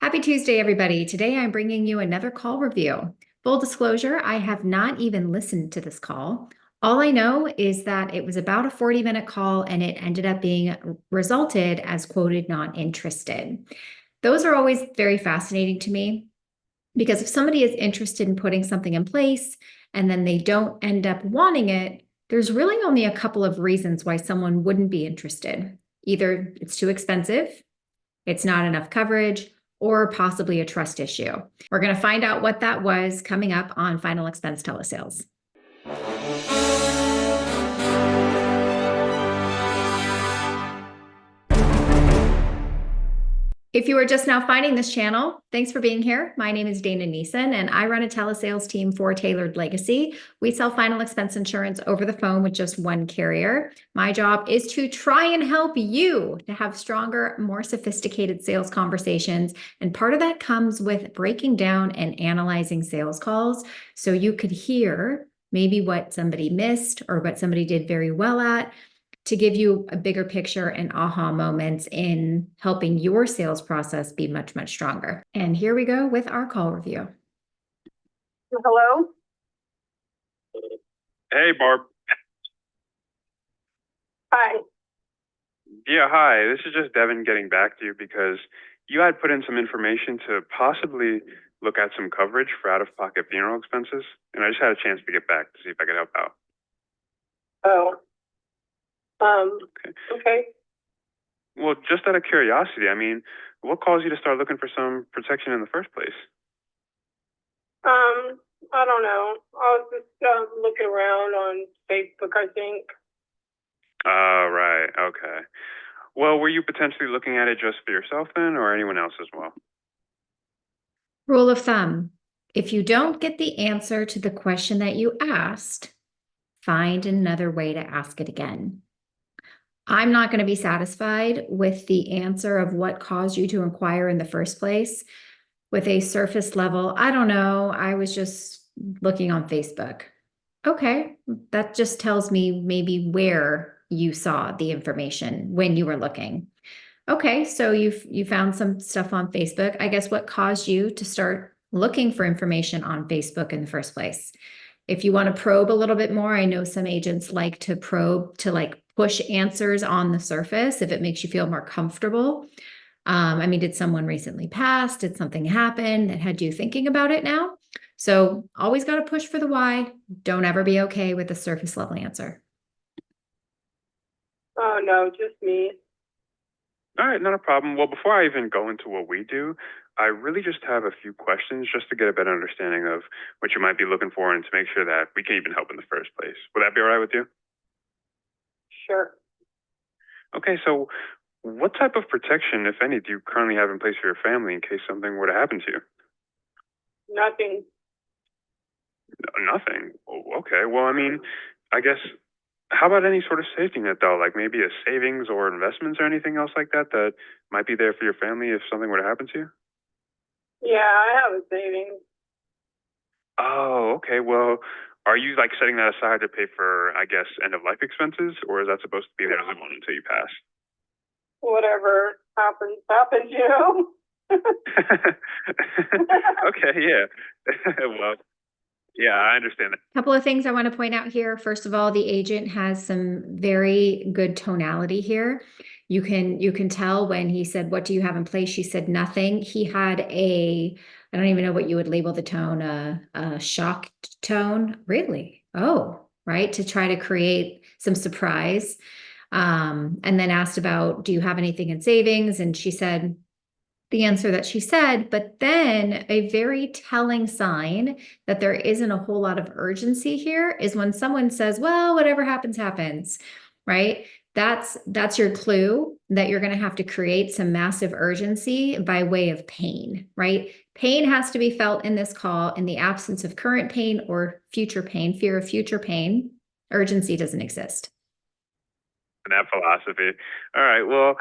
Happy Tuesday, everybody. Today I'm bringing you another call review. Full disclosure, I have not even listened to this call. All I know is that it was about a 40-minute call and it ended up being resulted as quoted not interested. Those are always very fascinating to me because if somebody is interested in putting something in place and then they don't end up wanting it, there's really only a couple of reasons why someone wouldn't be interested. Either it's too expensive, it's not enough coverage, or possibly a trust issue. We're going to find out what that was coming up on Final Expense Telesales. If you are just now finding this channel, thanks for being here. My name is Dana Neeson, and I run a telesales team for Tailored Legacy. We sell final expense insurance over the phone with just one carrier. My job is to try and help you to have stronger, more sophisticated sales conversations. And part of that comes with breaking down and analyzing sales calls so you could hear maybe what somebody missed or what somebody did very well at, to give you a bigger picture and aha moments in helping your sales process be much, much stronger. And here we go with our call review. Hello? Hey, Barb. Hi. Yeah, hi. This is just Devin getting back to you because you had put in some information to possibly look at some coverage for out-of-pocket funeral expenses, and I just had a chance to get back to see if I could help out. Oh. Okay. Well, just out of curiosity, I mean, what caused you to start looking for some protection in the first place? I don't know. I was just looking around on Facebook, I think. Oh, right. Okay. Well, were you potentially looking at it just for yourself then, or anyone else as well? Rule of thumb, if you don't get the answer to the question that you asked, find another way to ask it again. I'm not going to be satisfied with the answer of what caused you to inquire in the first place with a surface level, I don't know, I was just looking on Facebook. Okay, that just tells me maybe where you saw the information when you were looking. Okay, so you found some stuff on Facebook. I guess what caused you to start looking for information on Facebook in the first place? If you want to probe a little bit more, I know some agents like to probe to like push answers on the surface if it makes you feel more comfortable. I mean, did someone recently pass? Did something happen that had you thinking about it now? So always got to push for the why. Don't ever be okay with a surface level answer. Oh, no, just me. All right, not a problem. Well, before I even go into what we do, I really just have a few questions just to get a better understanding of what you might be looking for and to make sure that we can even help in the first place. Would that be all right with you? Sure. Okay, so what type of protection, if any, do you currently have in place for your family in case something were to happen to you? Nothing. Nothing. Oh, okay, well, I mean, I guess, how about any sort of safety net, though? Like maybe a savings or investments or anything else like that that might be there for your family if something were to happen to you? Yeah, I have a savings. Oh, okay. Well, are you like setting that aside to pay for, I guess, end of life expenses, or is that supposed to be there as a loan until you pass? Whatever happens, you know? Okay, yeah. Well, yeah, I understand that. Couple of things I want to point out here. First of all, the agent has some very good tonality here. You can tell when he said, "What do you have in place?" She said nothing. He had I don't even know what you would label the tone, a shocked tone. Really? Oh, right. To try to create some surprise. And then asked about, "Do you have anything in savings?" And she said the answer that she said, but then a very telling sign that there isn't a whole lot of urgency here is when someone says, "Well, whatever happens, happens," right? That's your clue that you're going to have to create some massive urgency by way of pain, right? Pain has to be felt in this call. In the absence of current pain or future pain, fear of future pain, urgency doesn't exist. That philosophy. All right. Well,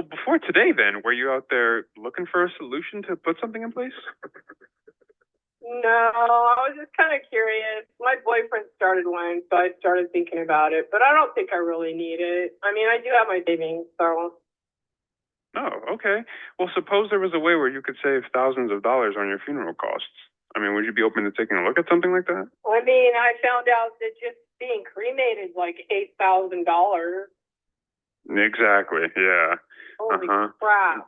before today, then, were you out there looking for a solution to put something in place? No, I was just kind of curious. My boyfriend started one, so I started thinking about it, but I don't think I really need it. I mean, I do have my savings, so. Oh, okay. Well, suppose there was a way where you could save thousands of dollars on your funeral costs. I mean, would you be open to taking a look at something like that? I mean, I found out that just being cremated is like $8,000. Exactly. Yeah. Holy Uh-huh. crap.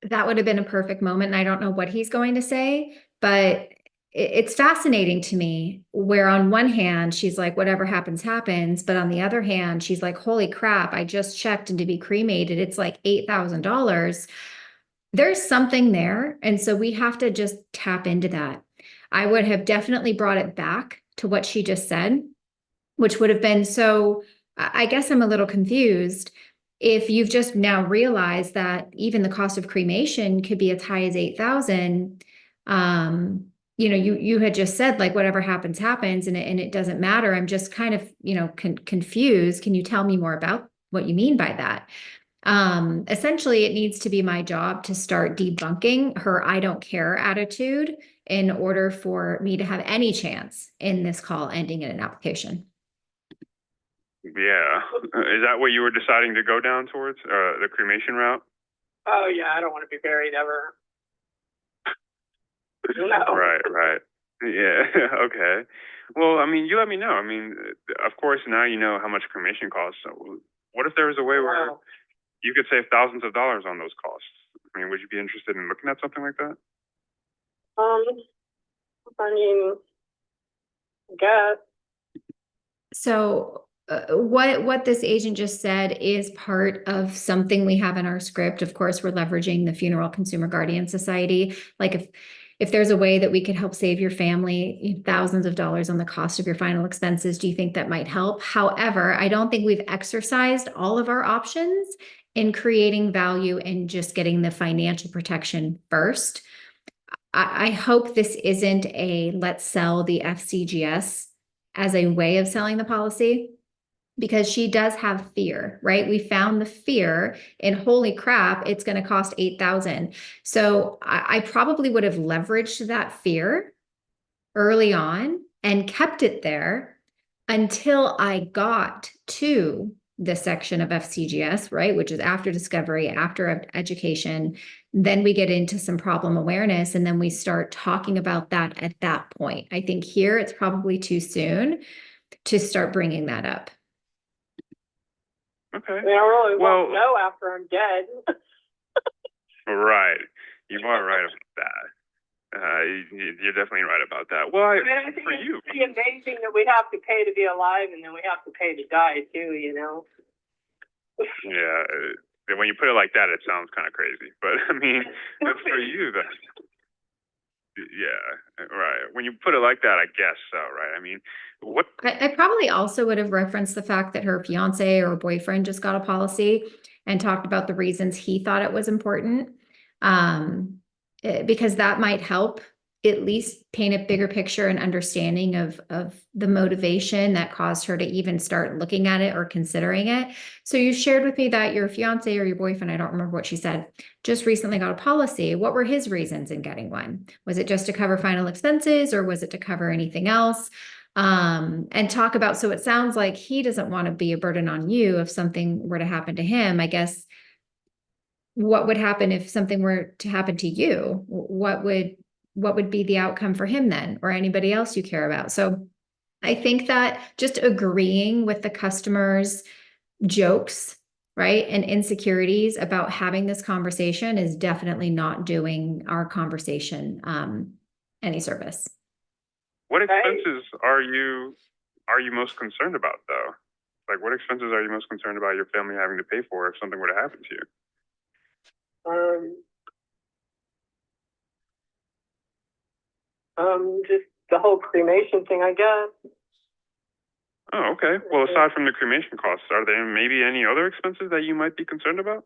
That would have been a perfect moment. And I don't know what he's going to say, but it's fascinating to me where on one hand, she's like, whatever happens, happens. But on the other hand, she's like, holy crap, I just checked and to be cremated, it's like $8,000. There's something there. And so we have to just tap into that. I would have definitely brought it back to what she just said, which would have been so, I guess I'm a little confused. If you've just now realized that even the cost of cremation could be as high as 8,000, you had just said like whatever happens, happens, and it doesn't matter. I'm just kind of, confused. Can you tell me more about what you mean by that? Essentially, it needs to be my job to start debunking her I don't care attitude in order for me to have any chance in this call ending in an application. Yeah. Is that what you were deciding to go down towards, the cremation route? Oh yeah, I don't want to be buried ever. No. Right. Yeah. Okay. Well, I mean, you let me know. I mean, of course, now you know how much cremation costs. So what if there was a way where Wow. you could save thousands of dollars on those costs? I mean, would you be interested in looking at something like that? I mean, I guess. So what this agent just said is part of something we have in our script. Of course, we're leveraging the Funeral Consumer Guardian Society. Like if there's a way that we could help save your family thousands of dollars on the cost of your final expenses, do you think that might help? However, I don't think we've exercised all of our options in creating value and just getting the financial protection first. I hope this isn't a let's sell the FCGS as a way of selling the policy, because she does have fear, right? We found the fear in holy crap, it's going to cost 8,000. So I probably would have leveraged that fear early on and kept it there until I got to the section of FCGS, right? Which is after discovery, after education. Then we get into some problem awareness, and then we start talking about that at that point. I think here it's probably too soon to start bringing that up. Okay. I mean, I really Well- won't know after I'm dead. Right. You are right about that. You're definitely right about that. Well, I mean, I think for it's you, pretty amazing that we have to pay to be alive and then we have to pay to die too, you know? yeah. When you put it like that, it sounds kind of crazy. But I mean, for you, that. Yeah, right. When you put it like that, I guess so, right? I mean, what? I probably also would have referenced the fact that her fiance or boyfriend just got a policy and talked about the reasons he thought it was important. Because that might help at least paint a bigger picture and understanding of the motivation that caused her to even start looking at it or considering it. So you shared with me that your fiance or your boyfriend, I don't remember what she said, just recently got a policy. What were his reasons in getting one? Was it just to cover final expenses, or was it to cover anything else? And talk about, so it sounds like he doesn't want to be a burden on you if something were to happen to him. I guess what would happen if something were to happen to you? What would be the outcome for him then, or anybody else you care about? So I think that just agreeing with the customer's jokes, right, and insecurities about having this conversation is definitely not doing our conversation any service. What expenses are you most concerned about, though? Like, what expenses are you most concerned about your family having to pay for if something were to happen to you? Just the whole cremation thing, I guess. Oh, okay. Well, aside from the cremation costs, are there maybe any other expenses that you might be concerned about?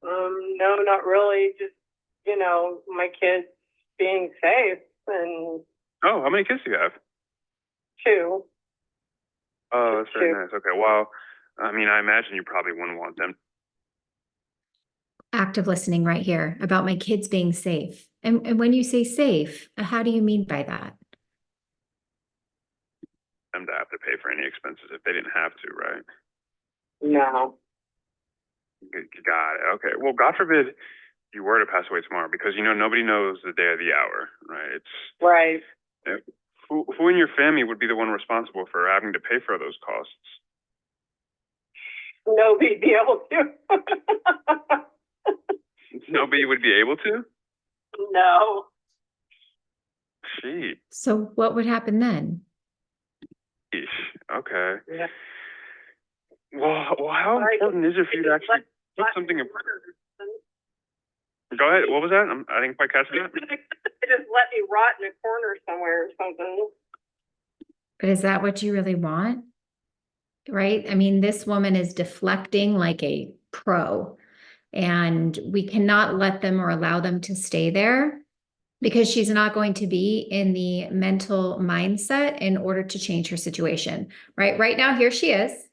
No, not really. Just, my kids being safe and Oh, how many kids do you have? 2. Oh, that's very Two. nice. Okay, well, I mean, I imagine you probably wouldn't want them. Active listening right here about my kids being safe. And when you say safe, how do you mean by that? Them to have to pay for any expenses if they didn't have to, right? No. Got it. Okay. Well, God forbid you were to pass away tomorrow, because nobody knows the day or the hour, right? Right. Who in your family would be the one responsible for having to pay for those costs? Nobody'd be able to. Nobody would be able to? No. Gee, So what would happen then? okay. Yeah. Well, how Right. important is it for you to actually put something in? Go ahead. What was that? I didn't quite catch that. They just let me rot in a corner somewhere or something. But is that what you really want? Right? I mean, this woman is deflecting like a pro, and we cannot let them or allow them to stay there because she's not going to be in the mental mindset in order to change her situation. Right now, here she is.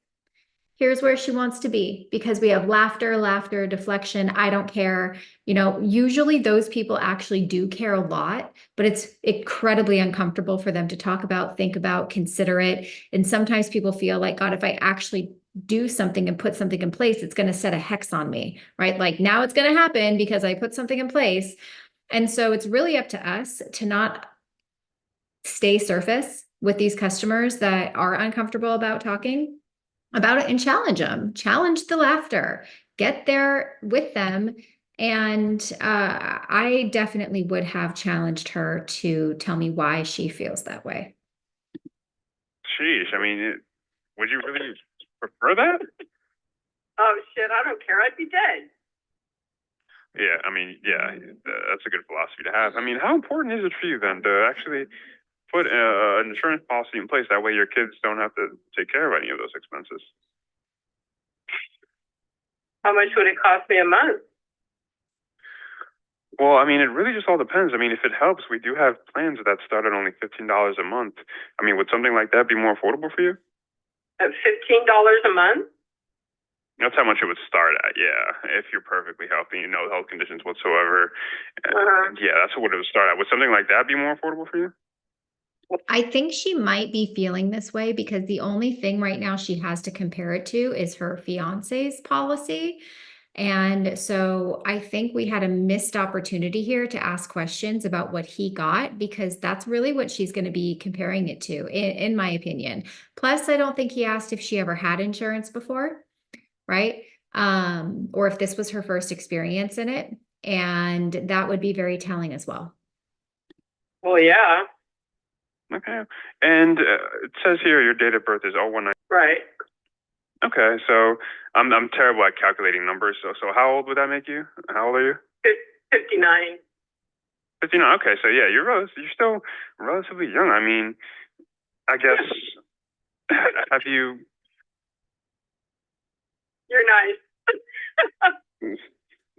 Here's where she wants to be because we have laughter, deflection. I don't care. Usually those people actually do care a lot, but it's incredibly uncomfortable for them to talk about, think about, consider it. And sometimes people feel like, God, if I actually do something and put something in place, it's going to set a hex on me, right? Like now it's going to happen because I put something in place. And so it's really up to us to not stay surface with these customers that are uncomfortable about talking about it and challenge the laughter, get there with them. And I definitely would have challenged her to tell me why she feels that way. Sheesh. I mean, would you really prefer that? Oh shit, I don't care. I'd be dead. Yeah, I mean, yeah, that's a good philosophy to have. I mean, how important is it for you then to actually put an insurance policy in place? That way your kids don't have to take care of any of those expenses. How much would it cost me a month? Well, I mean, it really just all depends. I mean, if it helps, we do have plans that start at only $15 a month. I mean, would something like that be more affordable for you? At $15 a month? That's how much it would start at, yeah. If you're perfectly healthy, no health conditions whatsoever. Yeah, that's what it would start at. Would something like that be more affordable for you? I think she might be feeling this way because the only thing right now she has to compare it to is her fiance's policy. And so I think we had a missed opportunity here to ask questions about what he got, because that's really what she's going to be comparing it to, in my opinion. Plus, I don't think he asked if she ever had insurance before, right? Or if this was her first experience in it. And that would be very telling as well. Well, yeah. Okay. And it says here your date of birth is 019. Right. Okay, so I'm terrible at calculating numbers. So how old would that make you? How old are you? 59. 59. Okay, so yeah, you're still relatively young. I mean, I guess have you? You're nice.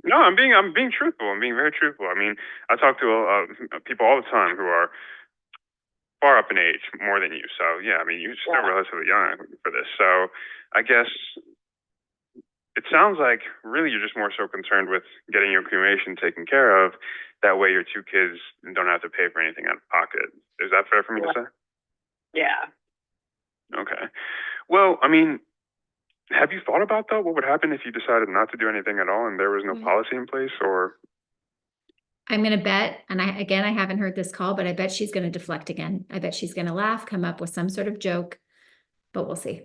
No, I'm being truthful. I'm being very truthful. I mean, I talk to people all the time who are far up in age, more than you. So yeah, I mean, you're still relatively young for this. So I guess it sounds like really you're just more so concerned with getting your cremation taken care of. That way your two kids don't have to pay for anything out of pocket. Is that fair for me to say? Yeah. Okay. Well, I mean, have you thought about though what would happen if you decided not to do anything at all and there was no policy in place? Or I'm going to bet, and I haven't heard this call, but I bet she's going to deflect again. I bet she's going to laugh, come up with some sort of joke, but we'll see.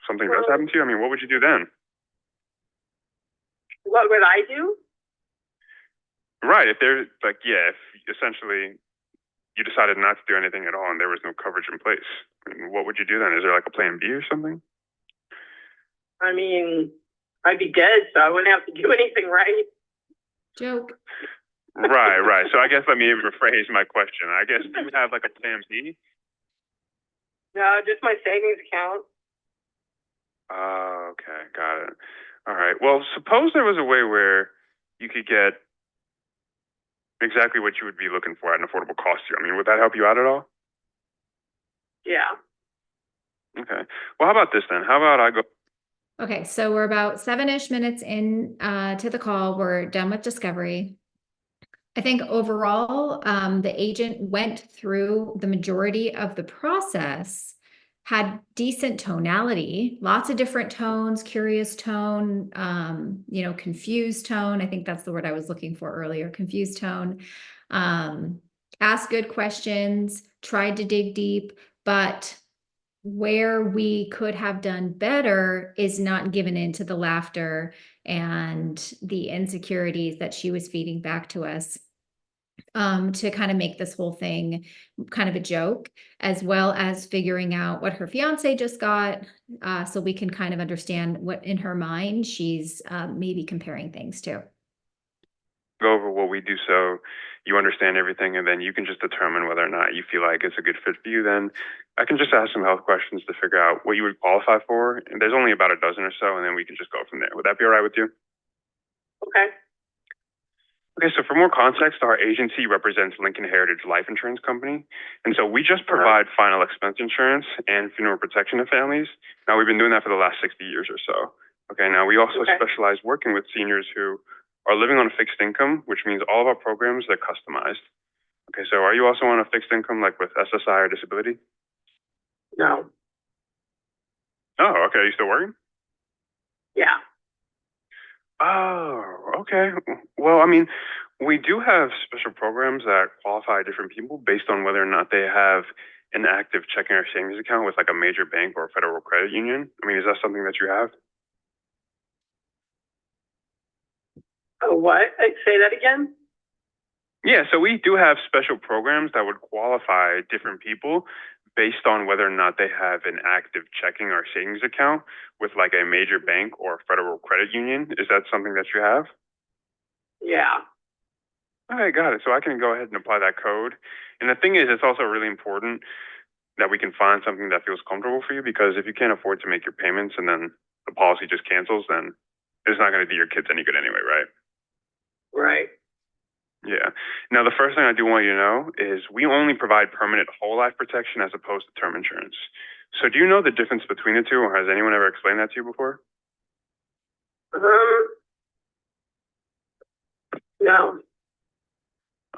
Something does happen to you? I mean, what would you do then? What would I do? Right. If there's if essentially you decided not to do anything at all and there was no coverage in place, I mean, what would you do then? Is there like a plan B or something? I mean, I'd be dead, so I wouldn't have to do anything, right? Joke. Right. So I guess let me rephrase my question. I guess you would have like a plan B? No, just my savings account. Oh, okay. Got it. All right. Well, suppose there was a way where you could get exactly what you would be looking for at an affordable cost to you. I mean, would that help you out at all? Yeah. Okay. Well, how about this then? How about I go? Okay, so we're about 7-ish minutes in to the call. We're done with discovery. I think overall, the agent went through the majority of the process had decent tonality, lots of different tones, curious tone, confused tone. I think that's the word I was looking for earlier, confused tone. Asked good questions, tried to dig deep, but where we could have done better is not given into the laughter and the insecurities that she was feeding back to us, to kind of make this whole thing kind of a joke, as well as figuring out what her fiance just got, so we can kind of understand what in her mind she's maybe comparing things to. Go over what we do so you understand everything, and then you can just determine whether or not you feel like it's a good fit for you. Then I can just ask some health questions to figure out what you would qualify for. And there's only about a dozen or so, and then we can just go from there. Would that be all right with you? Okay. Okay, so for more context, our agency represents Lincoln Heritage Life Insurance Company. And so we just provide final expense insurance and funeral protection to families. Now, we've been doing that for the last 60 years or so. Okay, now we also specialize working with seniors who are living on a fixed income, which means all of our programs are customized. Okay, so are you also on a fixed income like with SSI or disability? No. Oh, okay. Are you still working? Yeah. Oh, okay. Well, I mean, we do have special programs that qualify different people based on whether or not they have an active checking or savings account with like a major bank or a federal credit union. I mean, is that something that you have? Oh, what? Say that again? Yeah, so we do have special programs that would qualify different people based on whether or not they have an active checking or savings account with like a major bank or federal credit union. Is that something that you have? Yeah. All right, got it. So I can go ahead and apply that code. And the thing is, it's also really important that we can find something that feels comfortable for you, because if you can't afford to make your payments and then the policy just cancels, then it's not going to do your kids any good anyway, right? Right. Yeah. Now, the first thing I do want you to know is we only provide permanent whole life protection as opposed to term insurance. So do you know the difference between the two, or has anyone ever explained that to you before? No.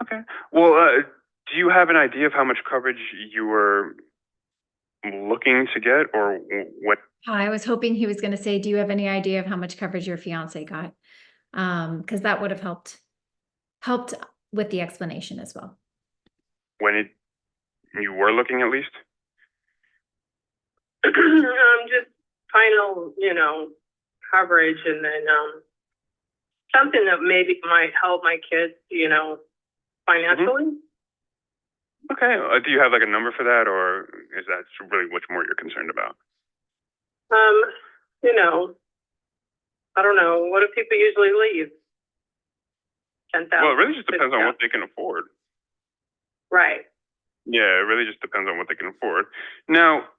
Okay. Well, do you have an idea of how much coverage you were looking to get, or what? I was hoping he was going to say, do you have any idea of how much coverage your fiance got? Because that would have helped with the explanation as well. When you were looking, at least? Just final, coverage, and then something that maybe might help my kids, financially. Okay. Do you have like a number for that, or is that really what's more you're concerned about? I don't know. What do people usually leave? 10,000. Well, it really just depends on what they can afford. Right. Yeah, it really just depends on what they can afford. Now,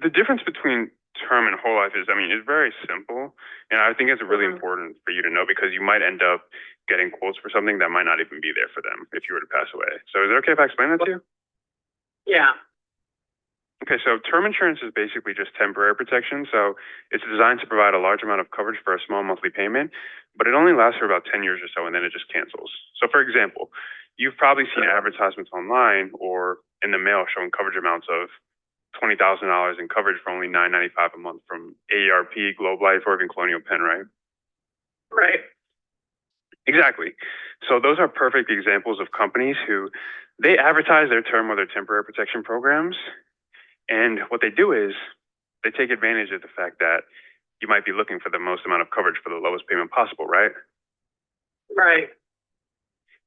the difference between term and whole life is, I mean, it's very simple. And I think it's really important for you to know, because you might end up getting quotes for something that might not even be there for them if you were to pass away. So is it okay if I explain that to you? Yeah. Okay, so term insurance is basically just temporary protection. So it's designed to provide a large amount of coverage for a small monthly payment, but it only lasts for about 10 years or so, and then it just cancels. So for example, you've probably seen advertisements online or in the mail showing coverage amounts of $20,000 in coverage for only $9.95 a month from AARP, Globe Life, or even Colonial Penn, right? Right. Exactly. So those are perfect examples of companies who they advertise their term or their temporary protection programs. And what they do is they take advantage of the fact that you might be looking for the most amount of coverage for the lowest payment possible, right? Right.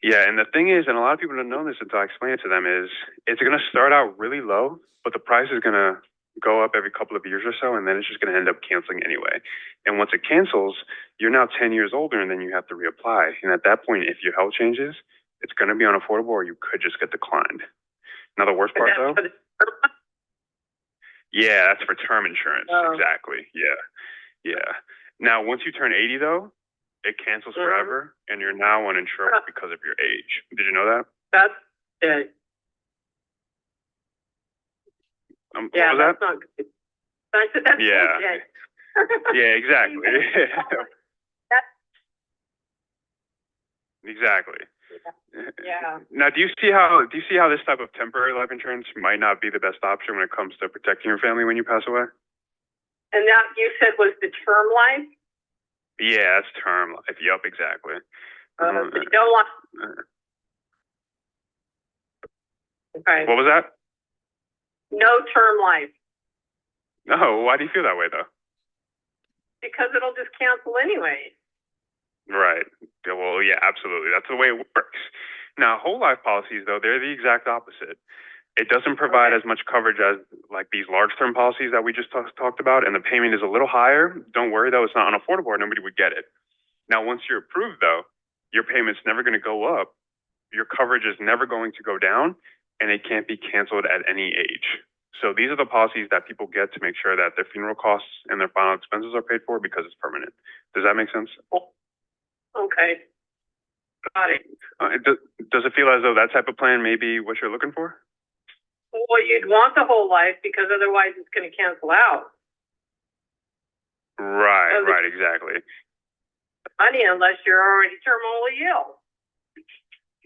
Yeah, and the thing is, and a lot of people don't know this until I explain it to them, is it's going to start out really low, but the price is going to go up every couple of years or so, and then it's just going to end up canceling anyway. And once it cancels, you're now 10 years older, and then you have to reapply. And at that point, if your health changes, it's going to be unaffordable, or you could just get declined. Now, the worst part, though? Yeah, that's for term insurance. Oh. Exactly. Yeah. Now, once you turn 80, though, it cancels forever, and you're now uninsured because of your age. Did you know that? That's it. Yeah, that's not good. That's yeah. bullshit. Yeah, exactly. Exactly. Yeah. Now, do you see how this type of temporary life insurance might not be the best option when it comes to protecting your family when you pass away? And that you said was the term life? Yeah, it's term life. Yup, exactly. So you don't want, okay, What was that? no term life, No, why do you feel that way though? because it'll just cancel anyway. Right. Yeah, well, yeah, absolutely. That's the way it works. Now, whole life policies, though, they're the exact opposite. It doesn't provide as much coverage as like these large term policies that we just talked about, and the payment is a little higher. Don't worry though, it's not unaffordable or nobody would get it. Now, once you're approved though, your payment's never going to go up, your coverage is never going to go down, and it can't be canceled at any age. So these are the policies that people get to make sure that their funeral costs and their final expenses are paid for because it's permanent. Does that make sense? Okay. Got it. Does it feel as though that type of plan may be what you're looking for? Well, you'd want the whole life because otherwise it's going to cancel out. Right, So right, exactly. Money unless you're already terminally ill.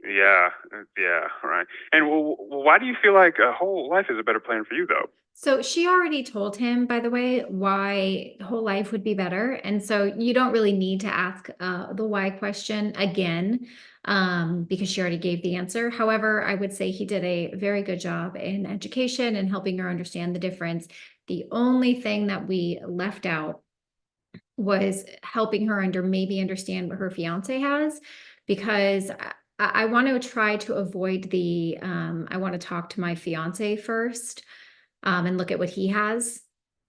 Yeah, yeah, right. And why do you feel like a whole life is a better plan for you, though? So she already told him, by the way, why whole life would be better. And so you don't really need to ask the why question again, because she already gave the answer. However, I would say he did a very good job in education and helping her understand the difference. The only thing that we left out was helping her maybe understand what her fiance has, because I want to try to avoid the I want to talk to my fiance first and look at what he has.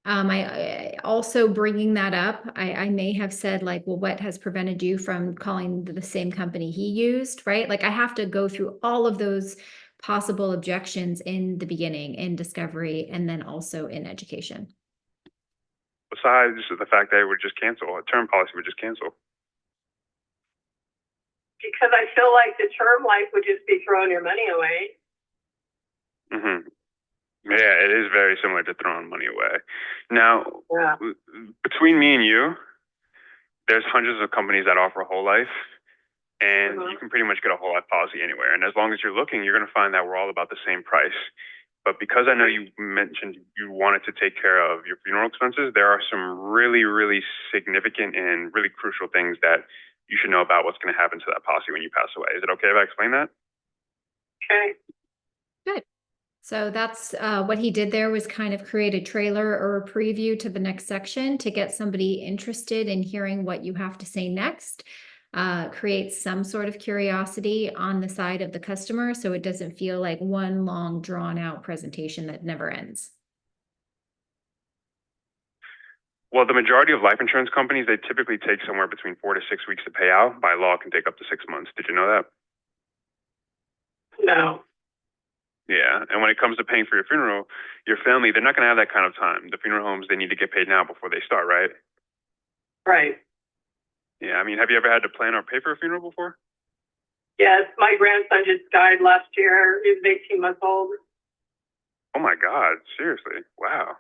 I also bringing that up, I may have said like, well, what has prevented you from calling the same company he used, right? Like I have to go through all of those possible objections in the beginning, in discovery, and then also in education. Besides the fact that it would just cancel, a term policy would just cancel. Because I feel like the term life would just be throwing your money away. Mm-hmm. Yeah, it is very similar to throwing money away. Now, Yeah. between me and you, there's hundreds of companies that offer whole life, and you can pretty much get a whole life policy anywhere. And as long as you're looking, you're going to find that we're all about the same price. But because I know you mentioned you wanted to take care of your funeral expenses, there are some really, really significant and really crucial things that you should know about what's going to happen to that policy when you pass away. Is it okay if I explain that? Okay. Good. So that's what he did there, was kind of create a trailer or a preview to the next section to get somebody interested in hearing what you have to say next. Create some sort of curiosity on the side of the customer so it doesn't feel like one long drawn out presentation that never ends. Well, the majority of life insurance companies, they typically take somewhere between 4 to 6 weeks to pay out. By law, it can take up to 6 months. Did you know that? No. Yeah, and when it comes to paying for your funeral, your family, they're not going to have that kind of time. The funeral homes, they need to get paid now before they start, right? Right. Yeah, I mean, have you ever had to plan or pay for a funeral before? Yes, my grandson just died last year. He was 18 months old. Oh my God, seriously? Wow.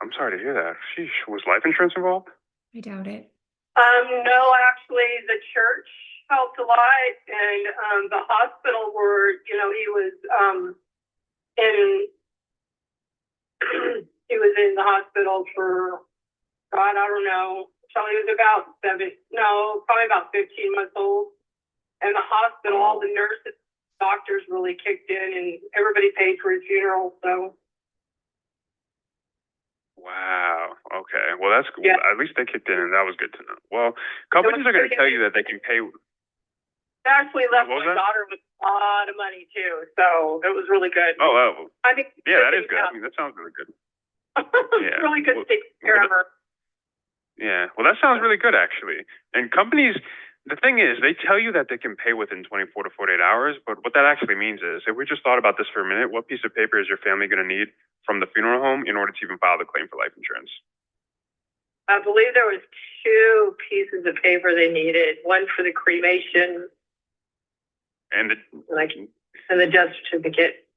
I'm sorry to hear that. Sheesh, was life insurance involved? I doubt it. No, actually, the church helped a lot, and the hospital where he was in he was in the hospital for God, I don't know. So he was probably about 15 months old, and the hospital, all the nurses, doctors really kicked in, and everybody paid for his funeral. So. Wow. Okay. Well, that's cool. Yeah. At least they kicked in, and that was good to know. Well, companies are going to tell you that they can pay. It actually left What was my that? daughter with a lot of money too, so it was really good. Oh, I think. yeah, that is good. I mean, that sounds really good. Yeah. Really good Well, to take care of her. Yeah. Well, that sounds really good, actually. And companies, the thing is, they tell you that they can pay within 24 to 48 hours, but what that actually means is, if we just thought about this for a minute, what piece of paper is your family going to need from the funeral home in order to even file the claim for life insurance? I believe there was 2 pieces of paper they needed. One for the cremation And and the death certificate.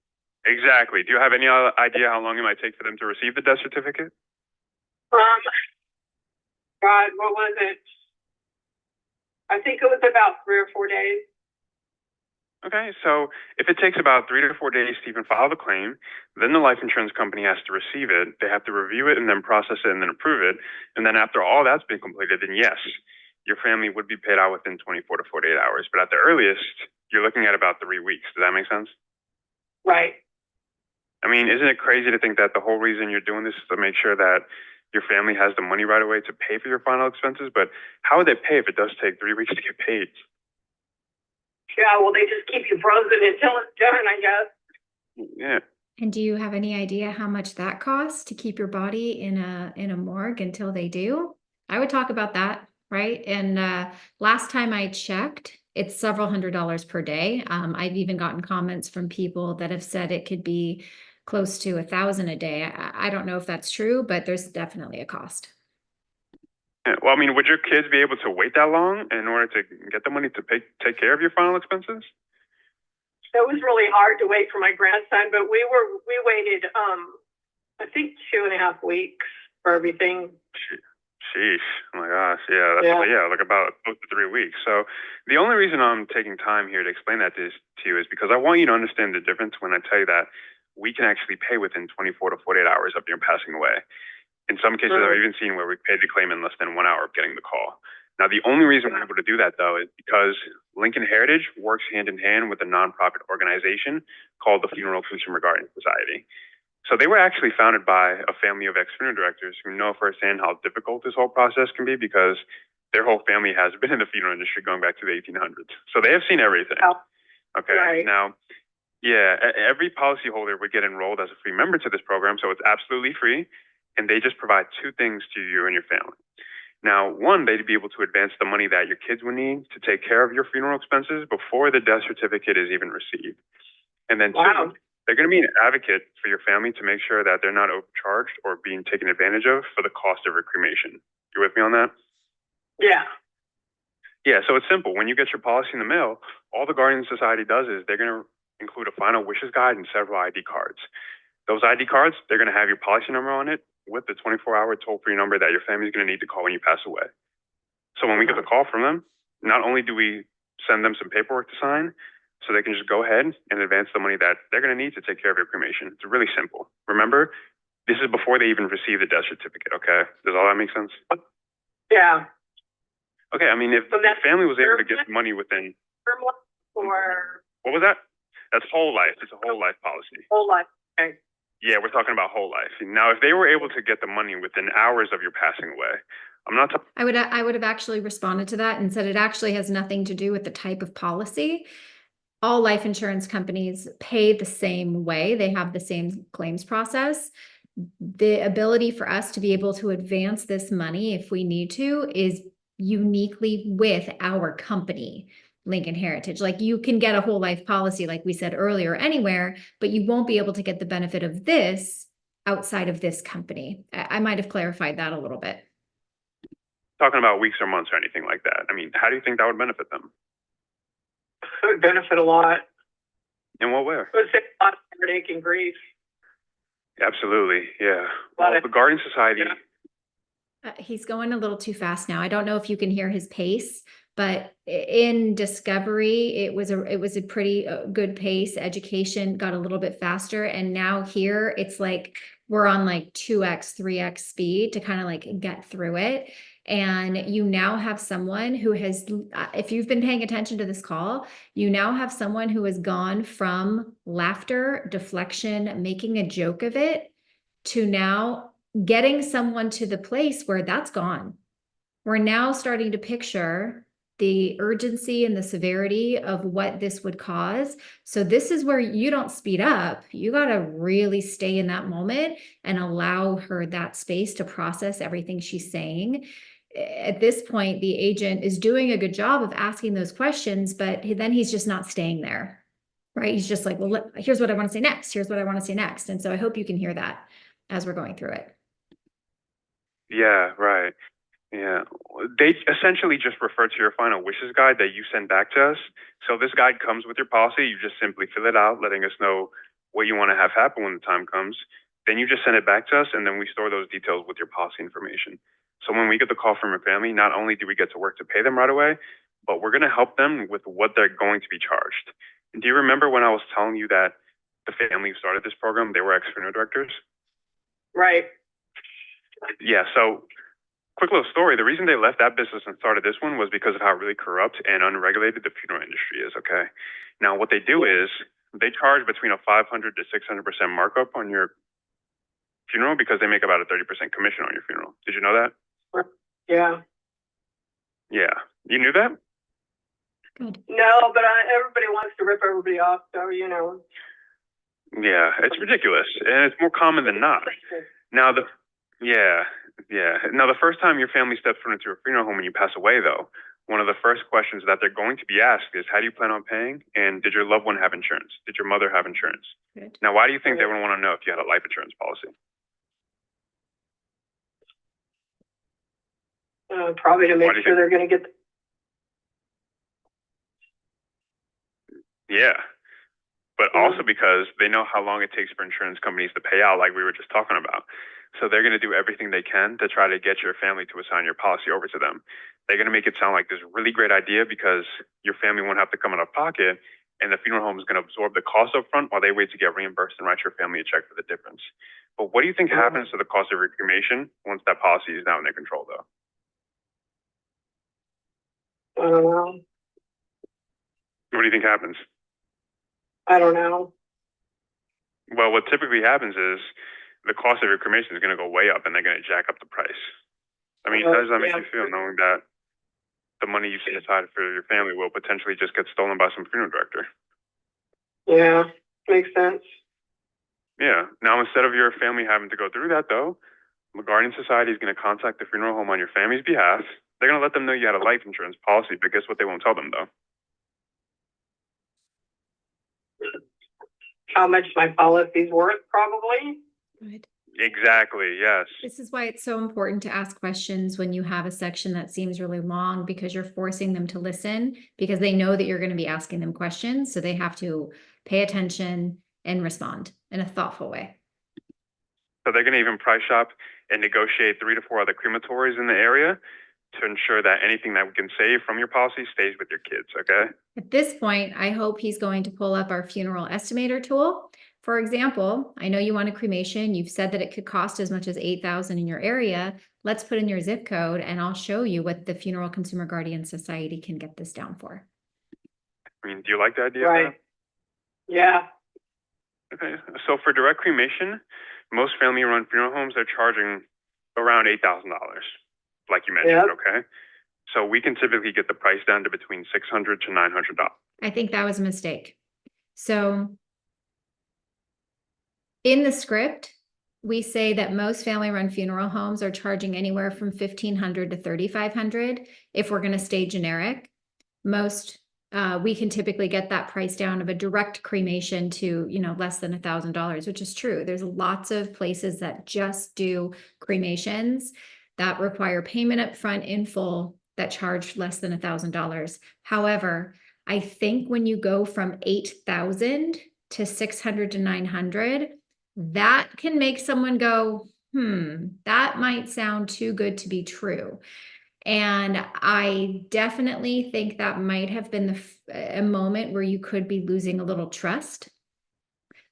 exactly. Do you have any idea how long it might take for them to receive the death certificate? God, what was it? I think it was about 3 or 4 days. Okay, so if it takes about 3 to 4 days to even file the claim, then the life insurance company has to receive it. They have to review it and then process it and then approve it. And then after all that's been completed, then yes, your family would be paid out within 24 to 48 hours. But at the earliest, you're looking at about 3 weeks. Does that make sense? Right. I mean, isn't it crazy to think that the whole reason you're doing this is to make sure that your family has the money right away to pay for your final expenses? But how would they pay if it does take 3 weeks to get paid? Yeah, well, they just keep you frozen until it's done, I guess. Yeah. And do you have any idea how much that costs to keep your body in a morgue until they do? I would talk about that, right? And last time I checked, it's several $100s per day. I've even gotten comments from people that have said it could be close to 1,000 a day. I don't know if that's true, but there's definitely a cost. Yeah, well, I mean, would your kids be able to wait that long in order to get the money to take care of your final expenses? It was really hard to wait for my grandson, but we waited, I think 2.5 weeks for everything. Sheesh. Oh my gosh. Yeah, that's like about close to 3 weeks. So the only reason I'm taking time here to explain that to you is because I want you to understand the difference when I tell you that we can actually pay within 24 to 48 hours of your passing away. In some cases, I've even seen where we paid the claim in less than 1 hour of getting the call. Now, the only reason we're able to do that, though, is because Lincoln Heritage works hand in hand with a nonprofit organization called the Funeral Consumer Guardian Society. So they were actually founded by a family of ex-funeral directors who know firsthand how difficult this whole process can be because their whole family has been in the funeral industry going back to the 1800s. So they have seen everything. Okay. Right. Now, yeah, every policyholder would get enrolled as a free member to this program, so it's absolutely free. And they just provide 2 things to you and your family. Now, one, they'd be able to advance the money that your kids would need to take care of your funeral expenses before the death certificate is even received. And then 2, they're going to be an advocate for your family to make sure that they're not overcharged or being taken advantage of for the cost of your cremation. You with me on that? Yeah. Yeah, so it's simple. When you get your policy in the mail, all the Guardian Society does is they're going to include a final wishes guide and several ID cards. Those ID cards, they're going to have your policy number on it with the 24-hour toll-free number that your family is going to need to call when you pass away. So when we get the call from them, not only do we send them some paperwork to sign, so they can just go ahead and advance the money that they're going to need to take care of your cremation. It's really simple. Remember, this is before they even receive the death certificate, okay? Does all that make sense? Yeah. Okay, I mean, if the family was able to get money within... Or... What was that? That's whole life. It's a whole life policy. Whole life, okay. Yeah, we're talking about whole life. Now, if they were able to get the money within hours of your passing away, I'm not talking... I would have actually responded to that and said it actually has nothing to do with the type of policy. All life insurance companies pay the same way. They have the same claims process. The ability for us to be able to advance this money if we need to is uniquely with our company, Lincoln Heritage. Like you can get a whole life policy, like we said earlier, anywhere, but you won't be able to get the benefit of this outside of this company. I might have clarified that a little bit. Talking about weeks or months or anything like that. I mean, how do you think that would benefit them? It would benefit a lot. In what way? It would save a lot of heartache and grief. Absolutely, yeah. Well, the Guardian Society... He's going a little too fast now. I don't know if you can hear his pace, but in Discovery, it was a pretty good pace. Education got a little bit faster. And now here it's like we're on like 2x, 3x speed to kind of like get through it. And you now have someone who has, if you've been paying attention to this call, you now have someone who has gone from laughter, deflection, making a joke of it, to now getting someone to the place where that's gone. We're now starting to picture the urgency and the severity of what this would cause. So this is where you don't speed up. You got to really stay in that moment and allow her that space to process everything she's saying. At this point, the agent is doing a good job of asking those questions, but then he's just not staying there, right? He's just like, well, here's what I want to say next. Here's what I want to say next. And so I hope you can hear that as we're going through it. Yeah, right. Yeah. They essentially just refer to your final wishes guide that you send back to us. So this guide comes with your policy. You just simply fill it out, letting us know what you want to have happen when the time comes. Then you just send it back to us, and then we store those details with your policy information. So when we get the call from your family, not only do we get to work to pay them right away, but we're going to help them with what they're going to be charged. And do you remember when I was telling you that the family who started this program, they were ex-funeral directors? Right. Yeah, so quick little story. The reason they left that business and started this one was because of how really corrupt and unregulated the funeral industry is, okay? Now, what they do is they charge between a 500 to 600% markup on your funeral because they make about a 30% commission on your funeral. Did you know that? Yeah. Yeah. You knew that? Good. No, but everybody wants to rip everybody off, so you know. Yeah, it's ridiculous. And it's more common than not. Now, Now, the first time your family steps foot into a funeral home and you pass away, though, one of the first questions that they're going to be asked is, how do you plan on paying? And did your loved one have insurance? Did your mother have insurance? Good. Now, why do you think they would want to know if you had a life insurance policy? Probably to make Why do you sure think- they're going to get. Yeah. But also because they know how long it takes for insurance companies to pay out, like we were just talking about. So they're going to do everything they can to try to get your family to assign your policy over to them. They're going to make it sound like this really great idea because your family won't have to come out of pocket, and the funeral home is going to absorb the cost up front while they wait to get reimbursed and write your family a check for the difference. But what do you think happens to the cost of your cremation once that policy is now in their control, though? I don't know. What do you think happens? I don't know. Well, what typically happens is the cost of your cremation is going to go way up and they're going to jack up the price. I mean, how does that make you feel knowing that the money you set aside for your family will potentially just get stolen by some funeral director? Yeah, makes sense. Yeah. Now, instead of your family having to go through that, though, the Guardian Society is going to contact the funeral home on your family's behalf. They're going to let them know you had a life insurance policy, but guess what they won't tell them, though? How much my policy's worth, probably. Good. Exactly, yes. This is why it's so important to ask questions when you have a section that seems really long, because you're forcing them to listen because they know that you're going to be asking them questions. So they have to pay attention and respond in a thoughtful way. So they're going to even price shop and negotiate 3 to 4 other crematories in the area to ensure that anything that we can save from your policy stays with your kids, okay? At this point, I hope he's going to pull up our funeral estimator tool. For example, I know you want a cremation. You've said that it could cost as much as $8,000 in your area. Let's put in your zip code and I'll show you what the Funeral Consumer Guardian Society can get this down for. I mean, do you like the idea? Right. Yeah. Okay. So for direct cremation, most family-run funeral homes are charging around $8,000, like you mentioned, okay? So we can typically get the price down to between $600 to $900. I think that was a mistake. So in the script, we say that most family-run funeral homes are charging anywhere from $1,500 to $3,500 if we're going to stay generic. Most we can typically get that price down of a direct cremation to, less than $1,000, which is true. There's lots of places that just do cremations that require payment up front in full that charge less than $1,000. However, I think when you go from 8,000 to 600 to 900, that can make someone go, that might sound too good to be true. And I definitely think that might have been a moment where you could be losing a little trust,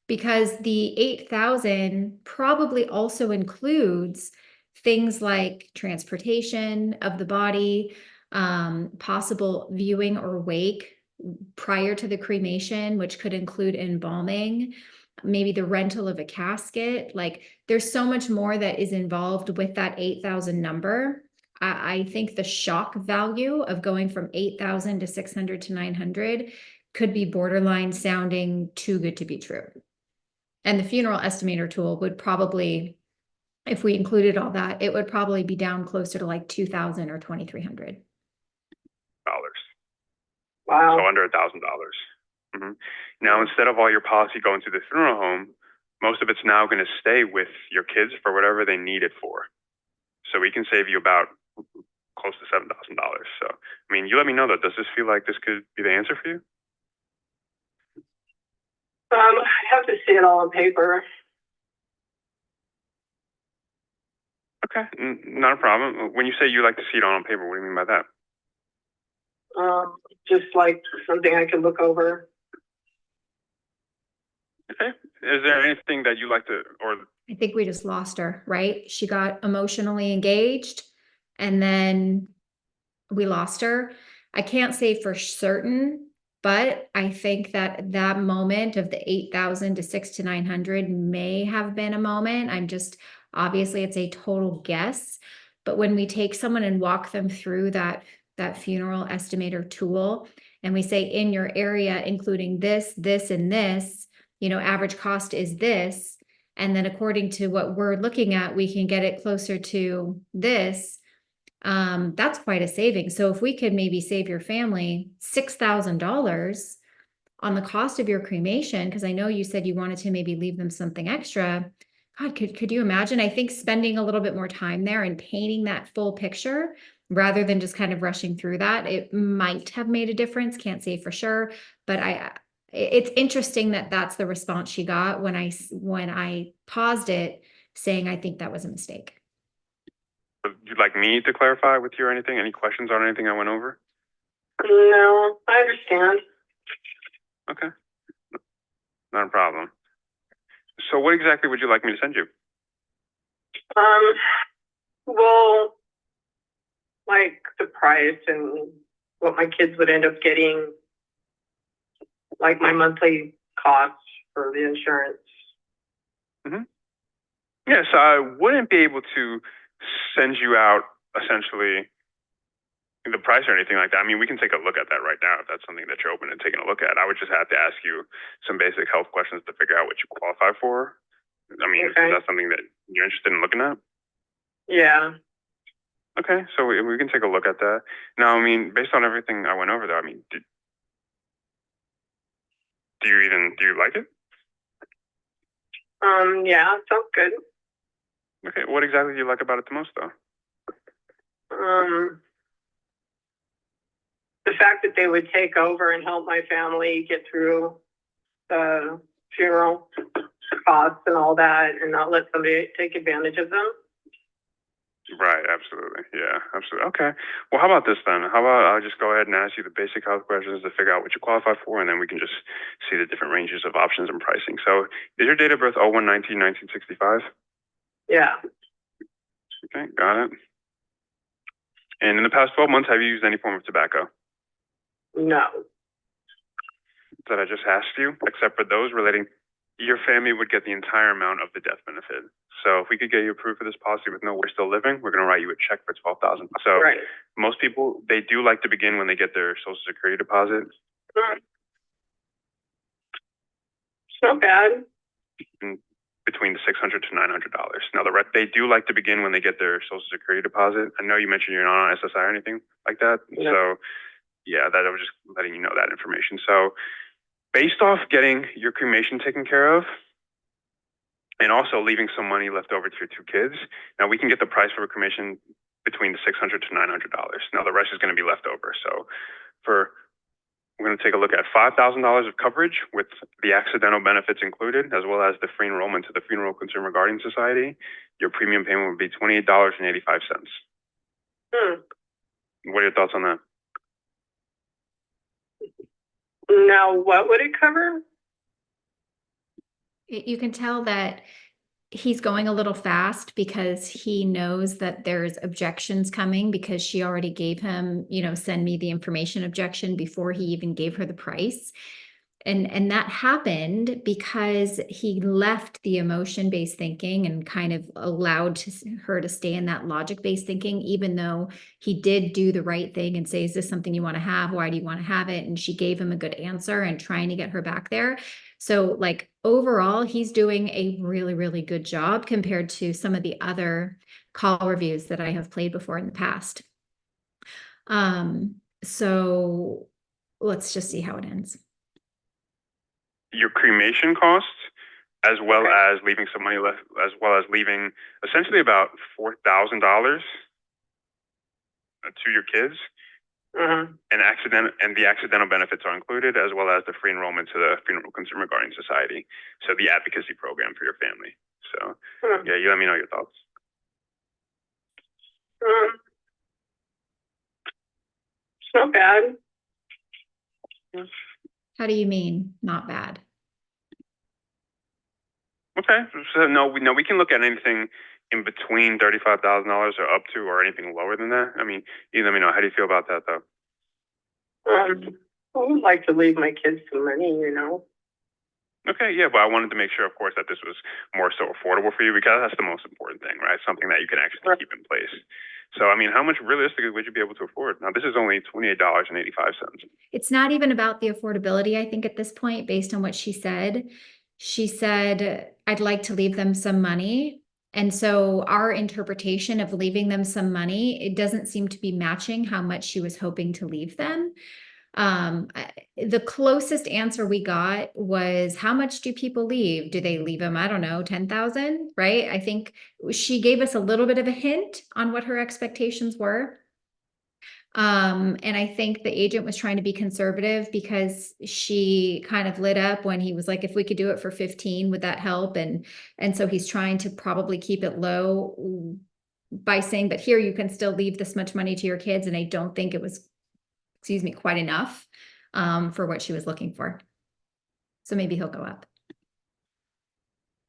because the 8,000 probably also includes things like transportation of the body, possible viewing or wake prior to the cremation, which could include embalming, maybe the rental of a casket. Like, there's so much more that is involved with that 8,000 number. I think the shock value of going from 8,000 to 600 to 900 could be borderline sounding too good to be true. And the funeral estimator tool would probably, if we included all that, it would probably be down closer to like 2,000 or 2,300. Wow. So under $1,000. Now, instead of all your policy going to the funeral home, most of it's now going to stay with your kids for whatever they need it for. So we can save you about close to $7,000. So, I mean, you let me know, though. Does this feel like this could be the answer for you? I have to see it all on paper. Okay, not a problem. When you say you like to see it all on paper, what do you mean by that? Just like something I could look over. Okay. Is there anything that you like to, or I think we just lost her, right? She got emotionally engaged and then we lost her. I can't say for certain, but I think that that moment of the 8,000 to 6 to 900 may have been a moment. I'm just, obviously it's a total guess, but when we take someone and walk them through that funeral estimator tool and we say in your area, including this, this, and this, average cost is this. And then according to what we're looking at, we can get it closer to this. That's quite a saving. So if we could maybe save your family $6,000 on the cost of your cremation, because I know you said you wanted to maybe leave them something extra. God, could you imagine? I think spending a little bit more time there and painting that full picture rather than just kind of rushing through that, it might have made a difference. Can't say for sure, but it's interesting that that's the response she got when I paused it, saying I think that was a mistake. would you like me to clarify with you or anything? Any questions on anything I went over? No, I understand. Okay. Not a problem. So what exactly would you like me to send you? Well, like the price and what my kids would end up getting, like my monthly costs for the insurance. Yes, I wouldn't be able to send you out essentially the price or anything like that. I mean, we can take a look at that right now if that's something that you're open to taking a look at. I would just have to ask you some basic health questions to figure out what you qualify for. I mean, Okay. is that something that you're interested in looking at? Yeah. Okay, so we can take a look at that. Now, I mean, based on everything I went over there, I mean, do you like it? Yeah, sounds good. Okay, what exactly do you like about it the most, though? The fact that they would take over and help my family get through the funeral costs and all that and not let somebody take advantage of them. Right, absolutely. Yeah, absolutely. Okay. Well, how about this then? How about I'll just go ahead and ask you the basic health questions to figure out what you qualify for, and then we can just see the different ranges of options and pricing. So, is your date of birth 01/19/1965? Yeah. Okay, got it. And in the past 12 months, have you used any form of tobacco No. that I just asked you, except for those relating? Your family would get the entire amount of the death benefit. So if we could get you approved for this policy with no we're still living, we're going to write you a check for $12,000. So Right. most people, they do like to begin when they get their Social Security deposit. It's not bad. Between $600 to $900. Now the rest, they do like to begin when they get their Social Security deposit. I know you mentioned you're not on SSI or anything like that. Yeah. So yeah, that I was just letting you know that information. So based off getting your cremation taken care of and also leaving some money left over to your two kids, now we can get the price for a cremation between $600 to $900. Now the rest is going to be left over. So we're going to take a look at $5,000 of coverage with the accidental benefits included, as well as the free enrollment to the Funeral Consumer Guardian Society. Your premium payment would be $28.85. What are your thoughts on that? Now, what would it cover? You can tell that he's going a little fast because he knows that there's objections coming because she already gave him, send me the information objection before he even gave her the price. And that happened because he left the emotion-based thinking and kind of allowed her to stay in that logic-based thinking, even though he did do the right thing and say, is this something you want to have? Why do you want to have it? And she gave him a good answer and trying to get her back there. So like overall, he's doing a really, really good job compared to some of the other call reviews that I have played before in the past. So let's just see how it ends. Your cremation costs, as well as leaving some money left, as well as leaving essentially about $4,000 to your kids. And the accidental benefits are included, as well as the free enrollment to the Funeral Consumer Guardian Society. So the advocacy program for your family. So yeah, you let me know your thoughts. It's not bad. How do you mean, not bad? Okay, so no, we can look at anything in between $35,000 or up to, or anything lower than that. I mean, you let me know. How do you feel about that, though? I would like to leave my kids some money, you know. Okay, yeah, but I wanted to make sure, of course, that this was more so affordable for you, because that's the most important thing, right? Something that you can actually Right. keep in place. So, I mean, how much realistically would you be able to afford? Now, this is only $28.85. It's not even about the affordability, I think, at this point, based on what she said. She said, I'd like to leave them some money. And so our interpretation of leaving them some money, it doesn't seem to be matching how much she was hoping to leave them. The closest answer we got was, how much do people leave? Do they leave them, I don't know, 10,000, right? I think she gave us a little bit of a hint on what her expectations were. And I think the agent was trying to be conservative because she kind of lit up when he was like, if we could do it for 15, would that help? And so he's trying to probably keep it low by saying, but here you can still leave this much money to your kids. And I don't think it was, excuse me, quite enough for what she was looking for. So maybe he'll go up.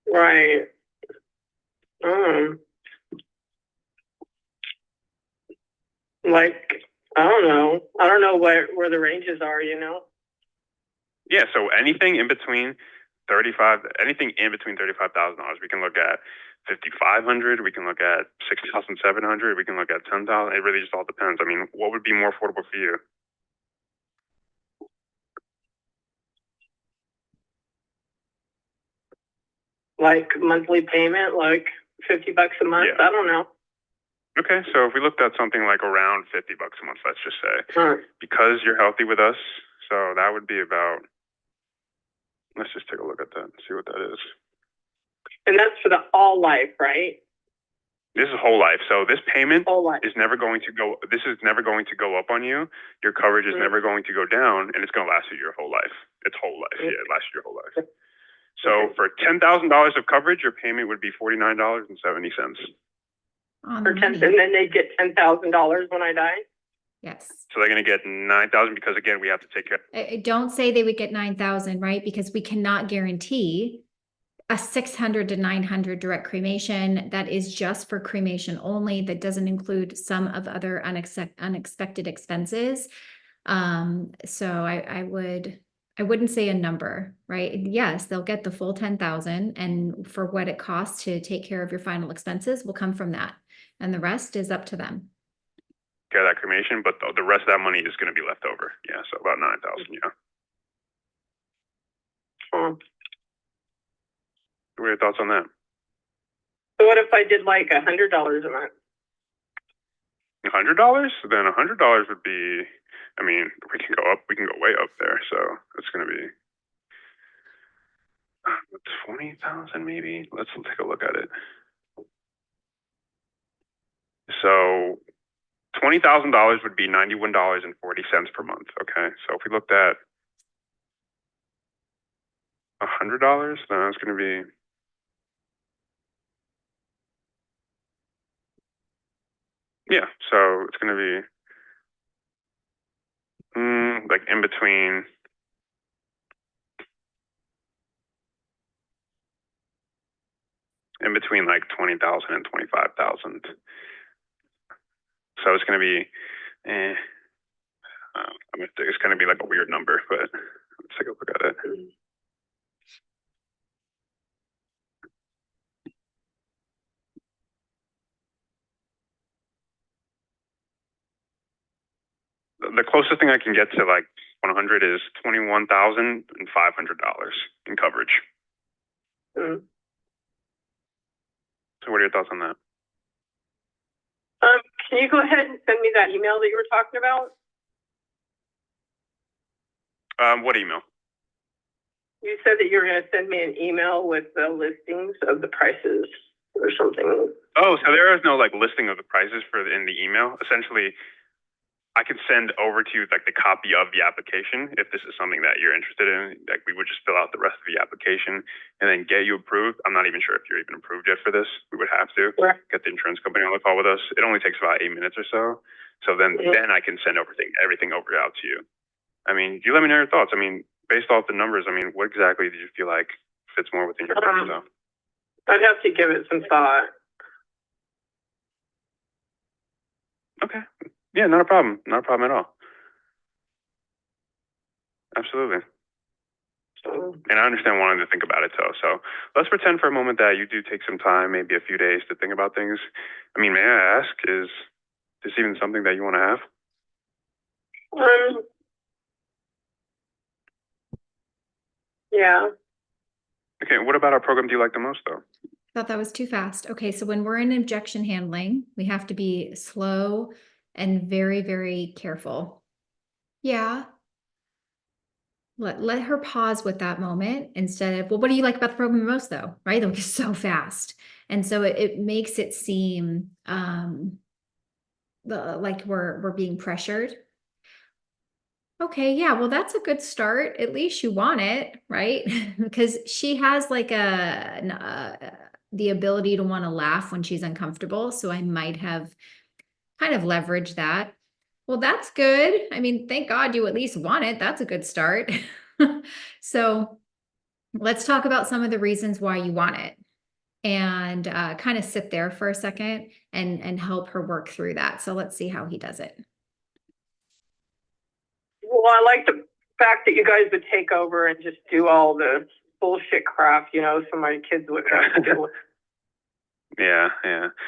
Right. Like, I don't know. I don't know where the ranges are, you know? Yeah, so anything in between $35,000, we can look at 5,500. We can look at 6,700. We can look at 10,000. It really just all depends. I mean, what would be more affordable for you? Like monthly payment, like $50 a month. Yeah. I don't know. Okay, so if we looked at something like around $50 a month, let's just say, Huh. because you're healthy with us, so that would be about. Let's just take a look at that and see what that is. And that's for the all life, right? This is whole life. So this payment Whole life. is never going to go. This is never going to go up on you. Your coverage is never going to go down, and it's going to last you your whole life. It's whole life. Yeah, it lasts you your whole life. So for $10,000 of coverage, your payment would be $49.70. For 10, and then they get $10,000 when I die. Yes. So they're going to get $9,000 because, again, we have to take care. I don't say they would get 9,000, right? Because we cannot guarantee a 600 to 900 direct cremation. That is just for cremation only. That doesn't include some of other unexpected expenses. So I wouldn't say a number, right? Yes, they'll get the full 10,000, and for what it costs to take care of your final expenses will come from that. And the rest is up to them. Care of that cremation, but the rest of that money is going to be left over. Yeah, so about 9,000. Yeah. What are your thoughts on that? So what if I did like $100 a month? $100? Then $100 would be. I mean, we can go up. We can go way up there. So it's going to be 20,000 maybe. Let's take a look at it. So $20,000 would be $91.40 per month. Okay, so if we looked at $100, then it's going to be. Yeah, so it's going to be like in between. In between like 20,000 and 25,000. So it's going to be, it's going to be like a weird number, but let's take a look at it. The closest thing I can get to like 100 is $21,500 in coverage. So what are your thoughts on that? Can you go ahead and send me that email that you were talking about? What email? You said that you were going to send me an email with the listings of the prices or something. Oh, so there is no like listing of the prices in the email. Essentially, I could send over to you like the copy of the application if this is something that you're interested in. Like we would just fill out the rest of the application and then get you approved. I'm not even sure if you're even approved yet for this. We would have to get the insurance company on the call with us. It only takes about 8 minutes or so. So then I can send everything over out to you. I mean, you let me know your thoughts. I mean, based off the numbers, I mean, what exactly did you feel like fits more within your budget? So, I'd have to give it some thought. okay. Yeah, not a problem. Not a problem at all. Absolutely. So, And I understand wanting to think about it too. So let's pretend for a moment that you do take some time, maybe a few days to think about things. I mean, may I ask, is this even something that you want to have? yeah. Okay, what about our program do you like the most though? Thought that was too fast. Okay, so when we're in objection handling, we have to be slow and very, very careful. Yeah. Let her pause with that moment instead of, well, what do you like about the program most though? Right? They'll be so fast. And so it makes it seem like we're being pressured. Okay, yeah, well, that's a good start. At least you want it, right? Because she has like the ability to want to laugh when she's uncomfortable. So I might have kind of leveraged that. Well, that's good. I mean, thank God you at least want it. That's a good start. So let's talk about some of the reasons why you want it and kind of sit there for a second and help her work through that. So let's see how he does it. Well, I like the fact that you guys would take over and just do all the bullshit crap, you know, so my kids would have to do it. Yeah.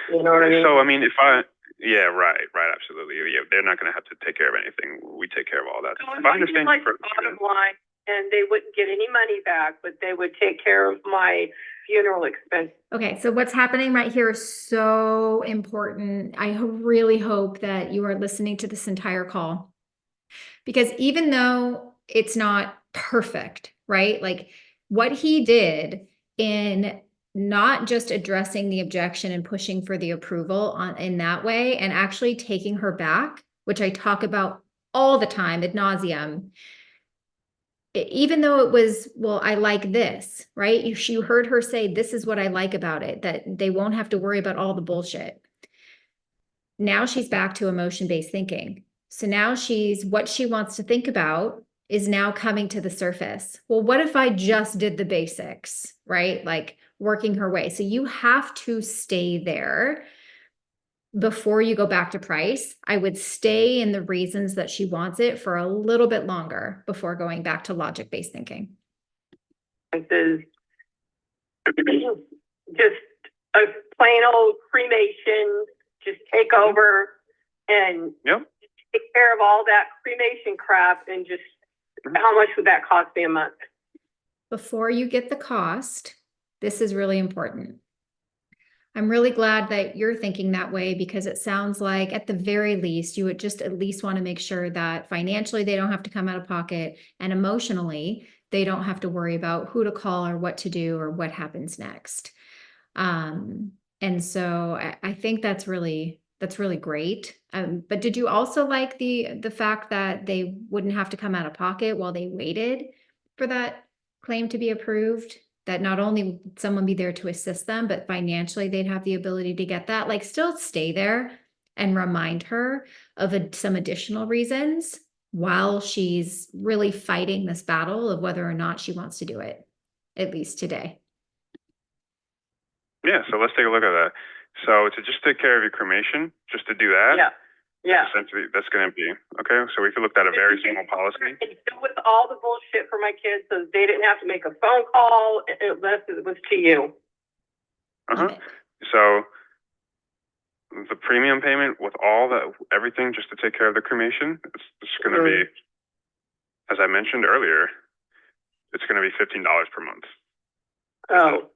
You know what I mean? So, I mean, yeah, right, absolutely. Yeah, they're not going to have to take care of anything. We take care of all that. So If I understand like you bottom line, and they wouldn't get any money back, but they would take care of my funeral expense. Okay, so what's happening right here is so important. I really hope that you are listening to this entire call. Because even though it's not perfect, right? Like what he did in not just addressing the objection and pushing for the approval in that way and actually taking her back, which I talk about all the time ad nauseum, even though it was, well, I like this, right? You heard her say, this is what I like about it, that they won't have to worry about all the bullshit. Now she's back to emotion-based thinking. So now what she wants to think about is now coming to the surface. Well, what if I just did the basics, right? Like working her way. So you have to stay there before you go back to price. I would stay in the reasons that she wants it for a little bit longer before going back to logic-based thinking. Is just a plain old cremation, just take over and take care of all that cremation crap and just how much would that cost me a month? Before you get the cost, this is really important. I'm really glad that you're thinking that way because it sounds like at the very least, you would just at least want to make sure that financially they don't have to come out of pocket and emotionally they don't have to worry about who to call or what to do or what happens next. And so I think that's really great. But did you also like the fact that they wouldn't have to come out of pocket while they waited for that claim to be approved? That not only would someone be there to assist them, but financially they'd have the ability to get that. Like still stay there and remind her of some additional reasons while she's really fighting this battle of whether or not she wants to do it, at least today. Yeah, so let's take a look at that. So to just take care of your cremation, just to do that. Yeah. Essentially, that's going to be, okay, so we could look at a very small policy. With all the bullshit for my kids so they didn't have to make a phone call unless it was to you. So the premium payment with all that, everything just to take care of the cremation, it's going to be, as I mentioned earlier, it's going to be $15 per month. Oh.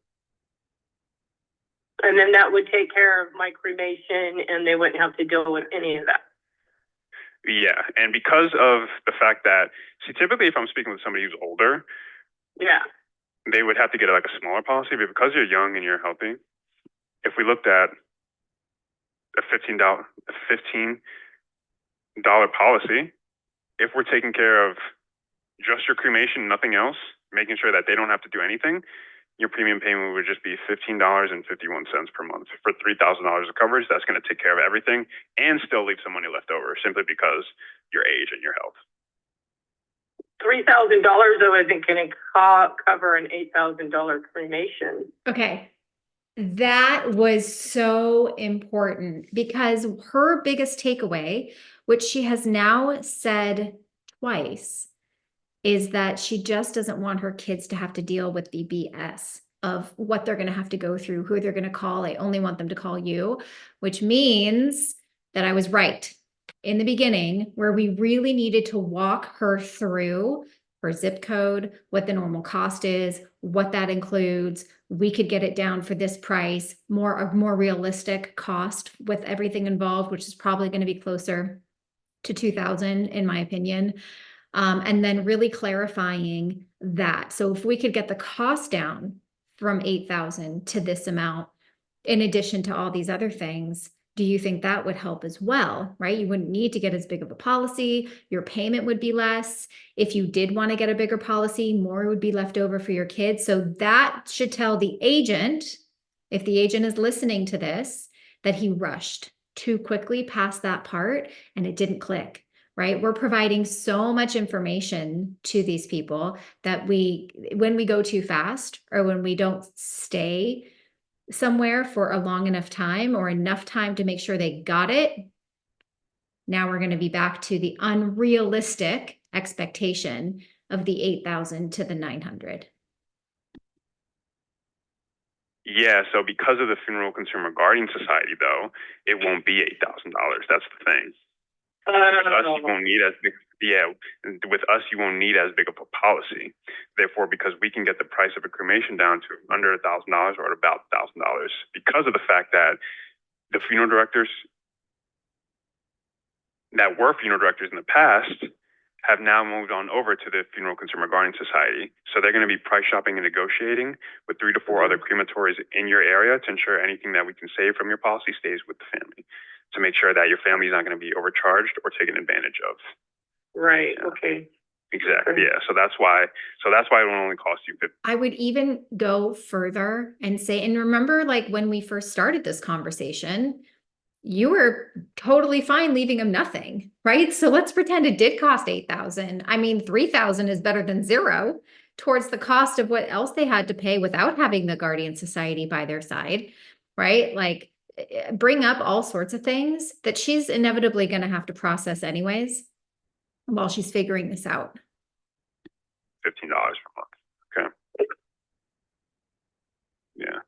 And then that would take care of my cremation and they wouldn't have to deal with any of that. Yeah, and because of the fact that, see, typically if I'm speaking with somebody who's older, they would have to get like a smaller policy, but because you're young and you're healthy, if we looked at a $15 policy, if we're taking care of just your cremation, nothing else, making sure that they don't have to do anything, your premium payment would just be $15.51 per month for $3,000 of coverage. That's going to take care of everything and still leave some money left over simply because your age and your health. $3,000 though isn't going to cover an $8,000 cremation. Okay. That was so important because her biggest takeaway, which she has now said twice, is that she just doesn't want her kids to have to deal with the BS of what they're going to have to go through, who they're going to call. I only want them to call you, which means that I was right in the beginning, where we really needed to walk her through her zip code, what the normal cost is, what that includes. We could get it down for this price, a more realistic cost with everything involved, which is probably going to be closer to 2,000 in my opinion. And then really clarifying that. So if we could get the cost down from 8,000 to this amount, in addition to all these other things, do you think that would help as well, right? You wouldn't need to get as big of a policy. Your payment would be less. If you did want to get a bigger policy, more would be left over for your kids. So that should tell the agent, if the agent is listening to this, that he rushed too quickly past that part and it didn't click. Right? We're providing so much information to these people that when we go too fast or when we don't stay somewhere for a long enough time or enough time to make sure they got it, now we're going to be back to the unrealistic expectation of the 8,000 to the 900. Yeah, so because of the Funeral Consumer Guardian Society, though, it won't be $8,000. That's the thing. With us, you won't need as big. Yeah, with us, you won't need as big of a policy. Therefore, because we can get the price of a cremation down to under $1,000 or at about $1,000, because of the fact that the funeral directors that were funeral directors in the past have now moved on over to the Funeral Consumer Guardian Society. So they're going to be price shopping and negotiating with 3 to 4 other crematories in your area to ensure anything that we can save from your policy stays with the family, to make sure that your family is not going to be overcharged or taken advantage of. Right. Yeah. Okay. Exactly. Yeah. So that's why it will only cost you 50. I would even go further and say, and remember, like when we first started this conversation, you were totally fine leaving them nothing, right? So let's pretend it did cost 8,000. I mean, 3,000 is better than 0 towards the cost of what else they had to pay without having the Guardian Society by their side, right? Like bring up all sorts of things that she's inevitably going to have to process anyways while she's figuring this out. $15 per month. Okay. Yeah.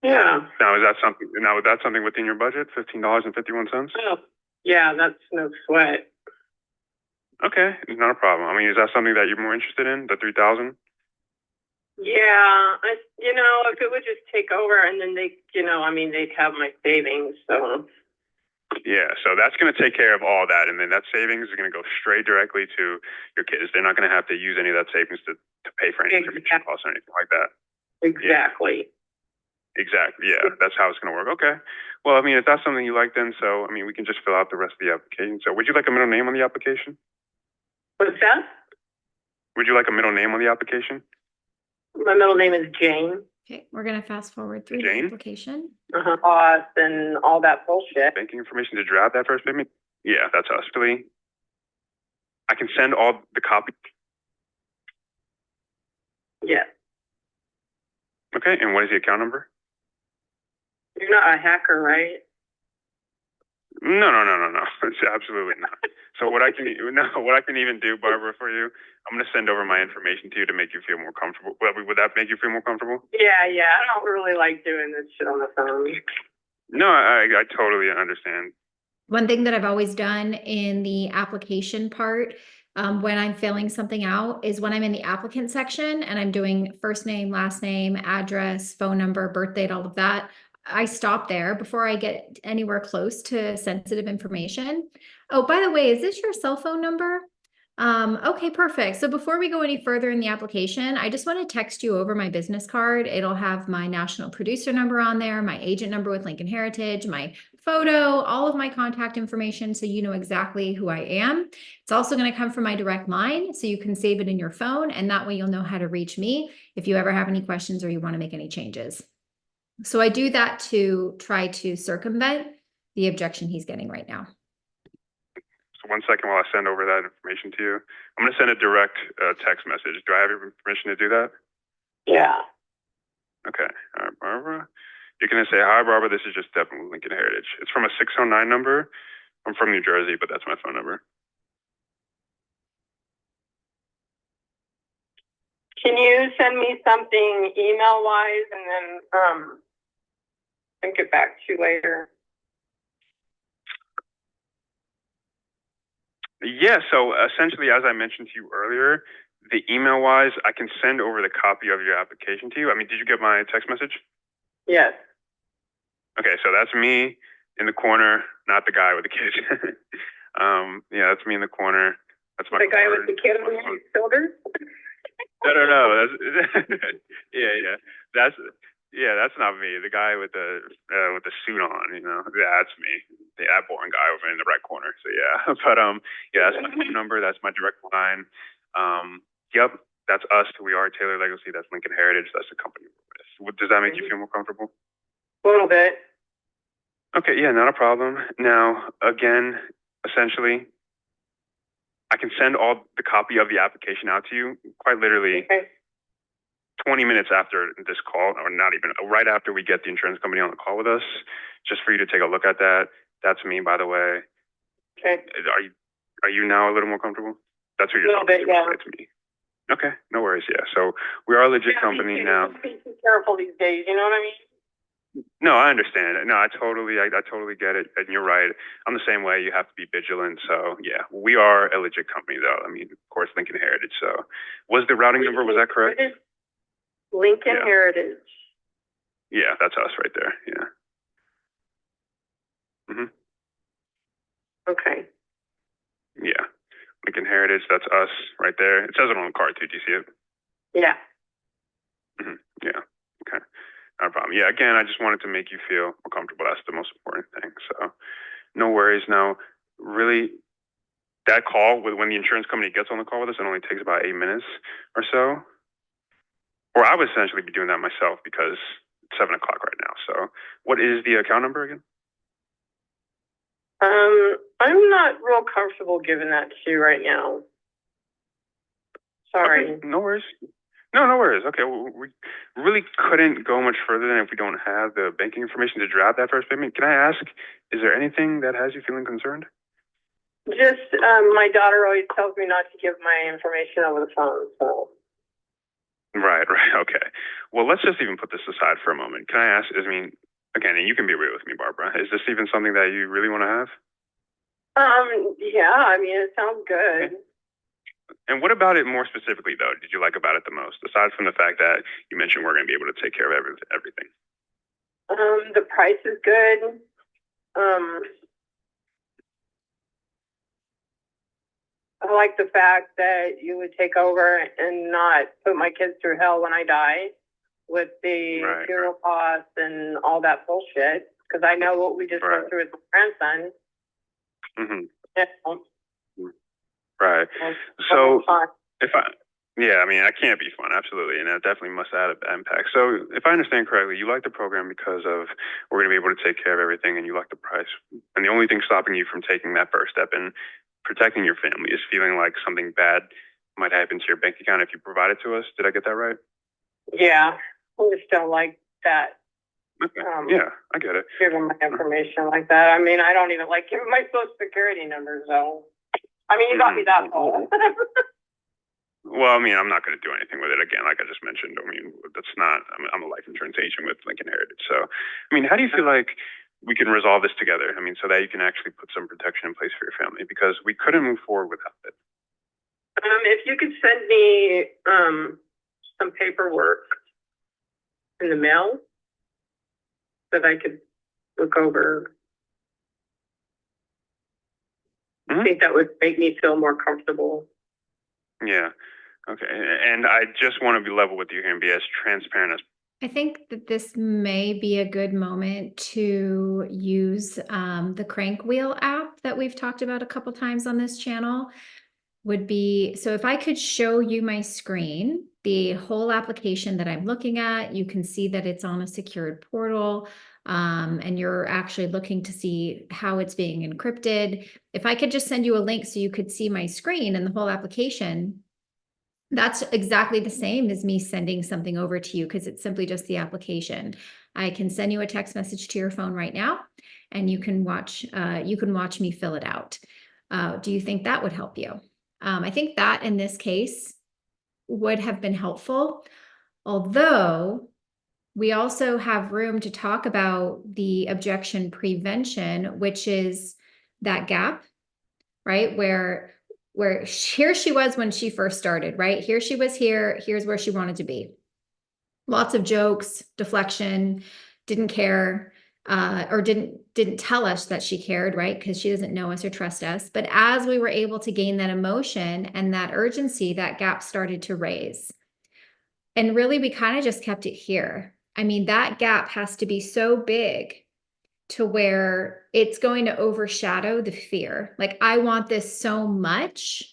Yeah. Now is that something within your budget? $15.51? Oh, yeah, that's no sweat. Okay, it's not a problem. I mean, is that something that you're more interested in? The 3,000? Yeah, if it would just take over and then they'd have my savings. So Yeah, so that's going to take care of all that, and then that savings is going to go straight directly to your kids. They're not going to have to use any of that savings to pay for any cremation costs or anything like that. exactly. Exactly. Yeah, that's how it's going to work. Okay. Well, I mean, if that's something you like, then we can just fill out the rest of the application. So, would you like a middle name on the application? What's that? Would you like a middle name on the application? My middle name is Jane. Okay, we're going to fast forward through the Jane? application. Us and all that bullshit. Banking information to draft that first payment? Yeah, that's us. Really? I can send all the copies. Yeah. Okay, and what is the account number? You're not a hacker, right? No. It's absolutely not. So what I can even do, Barbara, for you, I'm going to send over my information to you to make you feel more comfortable. Would that make you feel more comfortable? Yeah. I don't really like doing this shit on the phone. No, I totally understand. One thing that I've always done in the application part, when I'm filling something out, is when I'm in the applicant section and I'm doing first name, last name, address, phone number, birth date, all of that, I stop there before I get anywhere close to sensitive information. Oh, by the way, is this your cell phone number? Okay, perfect. So before we go any further in the application, I just want to text you over my business card. It'll have my national producer number on there, my agent number with Lincoln Heritage, my photo, all of my contact information, so you know exactly who I am. It's also going to come from my direct line, so you can save it in your phone, and that way you'll know how to reach me if you ever have any questions or you want to make any changes. So I do that to try to circumvent the objection he's getting right now. So 1 second while I send over that information to you. I'm going to send a direct text message. Do I have your permission to do that? Yeah. Okay. All right, Barbara. You're going to say, hi, Barbara. This is just Devin with Lincoln Heritage. It's from a 609 number. I'm from New Jersey, but that's my phone number. Can you send me something email wise and then I can get back to you later? Yeah, so essentially, as I mentioned to you earlier, the email wise, I can send over the copy of your application to you. I mean, did you get my text message? Yes. Okay, so that's me in the corner, not the guy with the kid. Yeah, that's me in the corner. That's my The guy card. with the kid on his shoulders? No. That's that's not me. The guy with the suit on, you know, that's me. That boring guy over in the right corner. So yeah, but yeah, that's my phone number. That's my direct line. Yep, that's us. We are Taylor Legacy. That's Lincoln Heritage. That's the company we're with. Does that make you feel more comfortable? A little bit. Okay, yeah, not a problem. Now, again, essentially, I can send all the copy of the application out to you quite literally Okay. 20 minutes after this call, or not even, right after we get the insurance company on the call with us, just for you to take a look at that. That's me, by the way. Okay. Are you now a little more comfortable? That's who you're A little talking bit, to. yeah. It's me. Okay, no worries. Yeah, so we are a legit company now. Be too careful these days. You know what I mean? No, I understand. No, I totally get it. And you're right. I'm the same way. You have to be vigilant. So yeah, we are a legit company though. I mean, of course, Lincoln Heritage. So was the routing number, was that correct? Lincoln Yeah. Heritage. Yeah, that's us right there. Yeah. Okay. Yeah. Lincoln Heritage, that's us right there. It says it on the card too. Do you see it? Yeah. Yeah. Okay. Not a problem. Yeah, again, I just wanted to make you feel more comfortable. That's the most important thing. So no worries. Now, really, that call, when the insurance company gets on the call with us, it only takes about 8 minutes or so. Or I would essentially be doing that myself because it's 7 o'clock right now. So what is the account number again? I'm not real comfortable giving that to you right now. Sorry. Okay, no worries. No worries. Okay, well, we really couldn't go much further than if we don't have the banking information to draft that first payment. Can I ask, is there anything that has you feeling concerned? Just, my daughter always tells me not to give my information over the phone, so. Right. Okay. Well, let's just even put this aside for a moment. Can I ask, again, and you can be real with me, Barbara, is this even something that you really want to have? Yeah, I mean, it sounds good. Okay. And what about it more specifically, though, did you like about it the most, aside from the fact that you mentioned we're going to be able to take care of everything? The price is good. I like the fact that you would take over and not put my kids through hell when I die with the funeral costs and all that bullshit. Because I know what we just went through with my grandson. Right. So I can't be fun, absolutely, and that definitely must add an impact. So if I understand correctly, you like the program because of we're going to be able to take care of everything, and you like the price. And the only thing stopping you from taking that first step in protecting your family is feeling like something bad might happen to your bank account if you provide it to us. Did I get that right? Yeah, I just don't like that. Okay. Yeah, I get it. Giving my information like that. I mean, I don't even like giving my social security number, so. I mean, you got me that far. Well, I mean, I'm not going to do anything with it again, like I just mentioned. I mean, I'm a life insurance agent with Lincoln Heritage. So, I mean, how do you feel like we can resolve this together? I mean, so that you can actually put some protection in place for your family, because we couldn't move forward without it. If you could send me some paperwork in the mail that I could look over. I think that would make me feel more comfortable. Yeah. Okay. And I just want to be level with you here and be as transparent as. I think that this may be a good moment to use the crank wheel app that we've talked about a couple times on this channel. So if I could show you my screen, the whole application that I'm looking at. You can see that it's on a secured portal, and you're actually looking to see how it's being encrypted. If I could just send you a link so you could see my screen and the whole application, that's exactly the same as me sending something over to you because it's simply just the application. I can send you a text message to your phone right now, and you can watch me fill it out. Do you think that would help you? I think that in this case would have been helpful, although we also have room to talk about the objection prevention, which is that gap, right? Where here she was when she first started, right? Here she was here, here's where she wanted to be. Lots of jokes, deflection, didn't care, or didn't tell us that she cared, right? Because she doesn't know us or trust us. But as we were able to gain that emotion and that urgency, that gap started to raise. And really, we kind of just kept it here. I mean, that gap has to be so big to where it's going to overshadow the fear. Like, I want this so much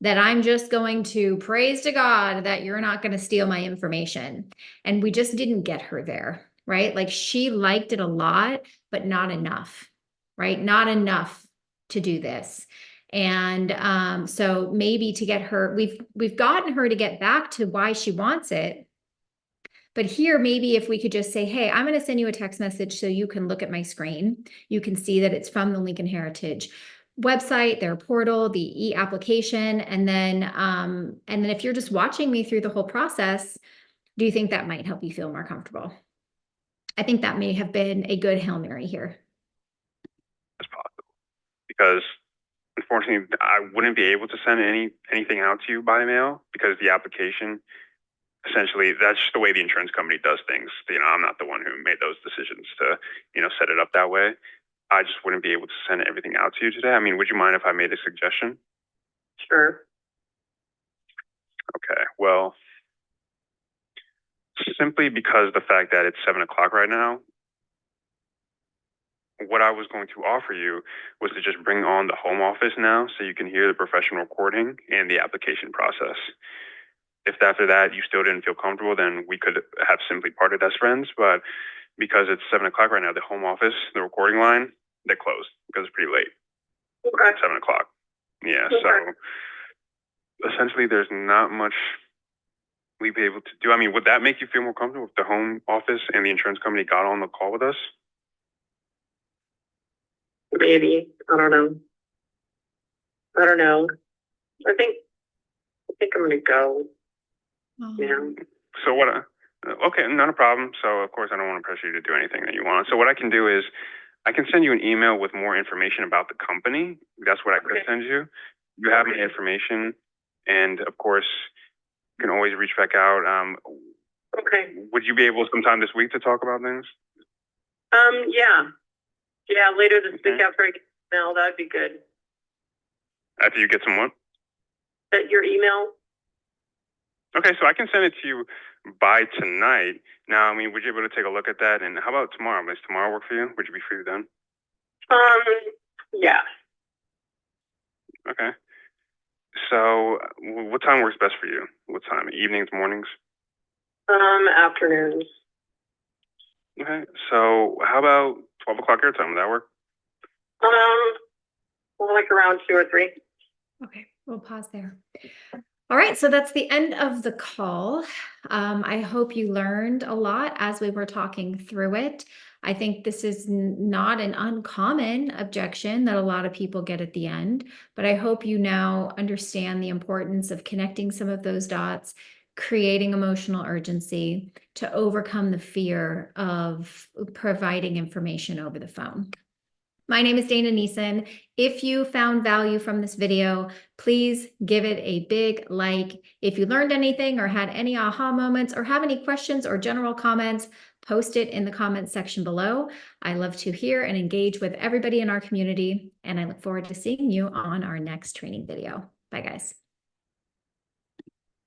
that I'm just going to praise to God that you're not going to steal my information. And we just didn't get her there, right? Like, she liked it a lot, but not enough, right? Not enough to do this. And so maybe to get her, we've gotten her to get back to why she wants it. But here, maybe if we could just say, hey, I'm going to send you a text message so you can look at my screen. You can see that it's from the Lincoln Heritage website, their portal, the e-application. And then if you're just watching me through the whole process, do you think that might help you feel more comfortable? I think that may have been a good Hail Mary here. It's possible. Because unfortunately, I wouldn't be able to send anything out to you by mail because the application, essentially, that's just the way the insurance company does things. I'm not the one who made those decisions to, set it up that way. I just wouldn't be able to send everything out to you today. I mean, would you mind if I made a suggestion? Sure. Okay, well, simply because the fact that it's 7 o'clock right now, what I was going to offer you was to just bring on the home office now so you can hear the professional recording and the application process. If after that you still didn't feel comfortable, then we could have simply parted as friends. But because it's 7 o'clock right now, the home office, the recording line, they're closed because it's pretty late. Okay. It's 7 o'clock. Yeah. Okay. So essentially, there's not much we'd be able to do. I mean, would that make you feel more comfortable if the home office and the insurance company got on the call with us? Maybe. I don't know. I think I'm gonna go. Yeah. So what? Okay, not a problem. So of course I don't want to pressure you to do anything that you want. So what I can do is I can send you an email with more information about the company. That's what I could send you. You have my information, and of course you can always reach back out. Okay. Would you be able sometime this week to talk about things? Yeah, later this week after I get email, that'd be good. After you get some what? Your email? Okay, so I can send it to you by tonight. Now, I mean, would you be able to take a look at that? And how about tomorrow? Does tomorrow work for you? Would you be free then? Yeah. Okay. So what time works best for you? What time? Evenings, mornings? Afternoons. Okay, so how about 12 o'clock your time? Would that work? Like around 2 or 3. Okay, we'll pause there. All right, so that's the end of the call. I hope you learned a lot as we were talking through it. I think this is not an uncommon objection that a lot of people get at the end, but I hope you now understand the importance of connecting some of those dots, creating emotional urgency to overcome the fear of providing information over the phone. My name is Dana Neeson. If you found value from this video, please give it a big like. If you learned anything or had any aha moments or have any questions or general comments, post it in the comments section below. I love to hear and engage with everybody in our community, and I look forward to seeing you on our next training video. Bye, guys.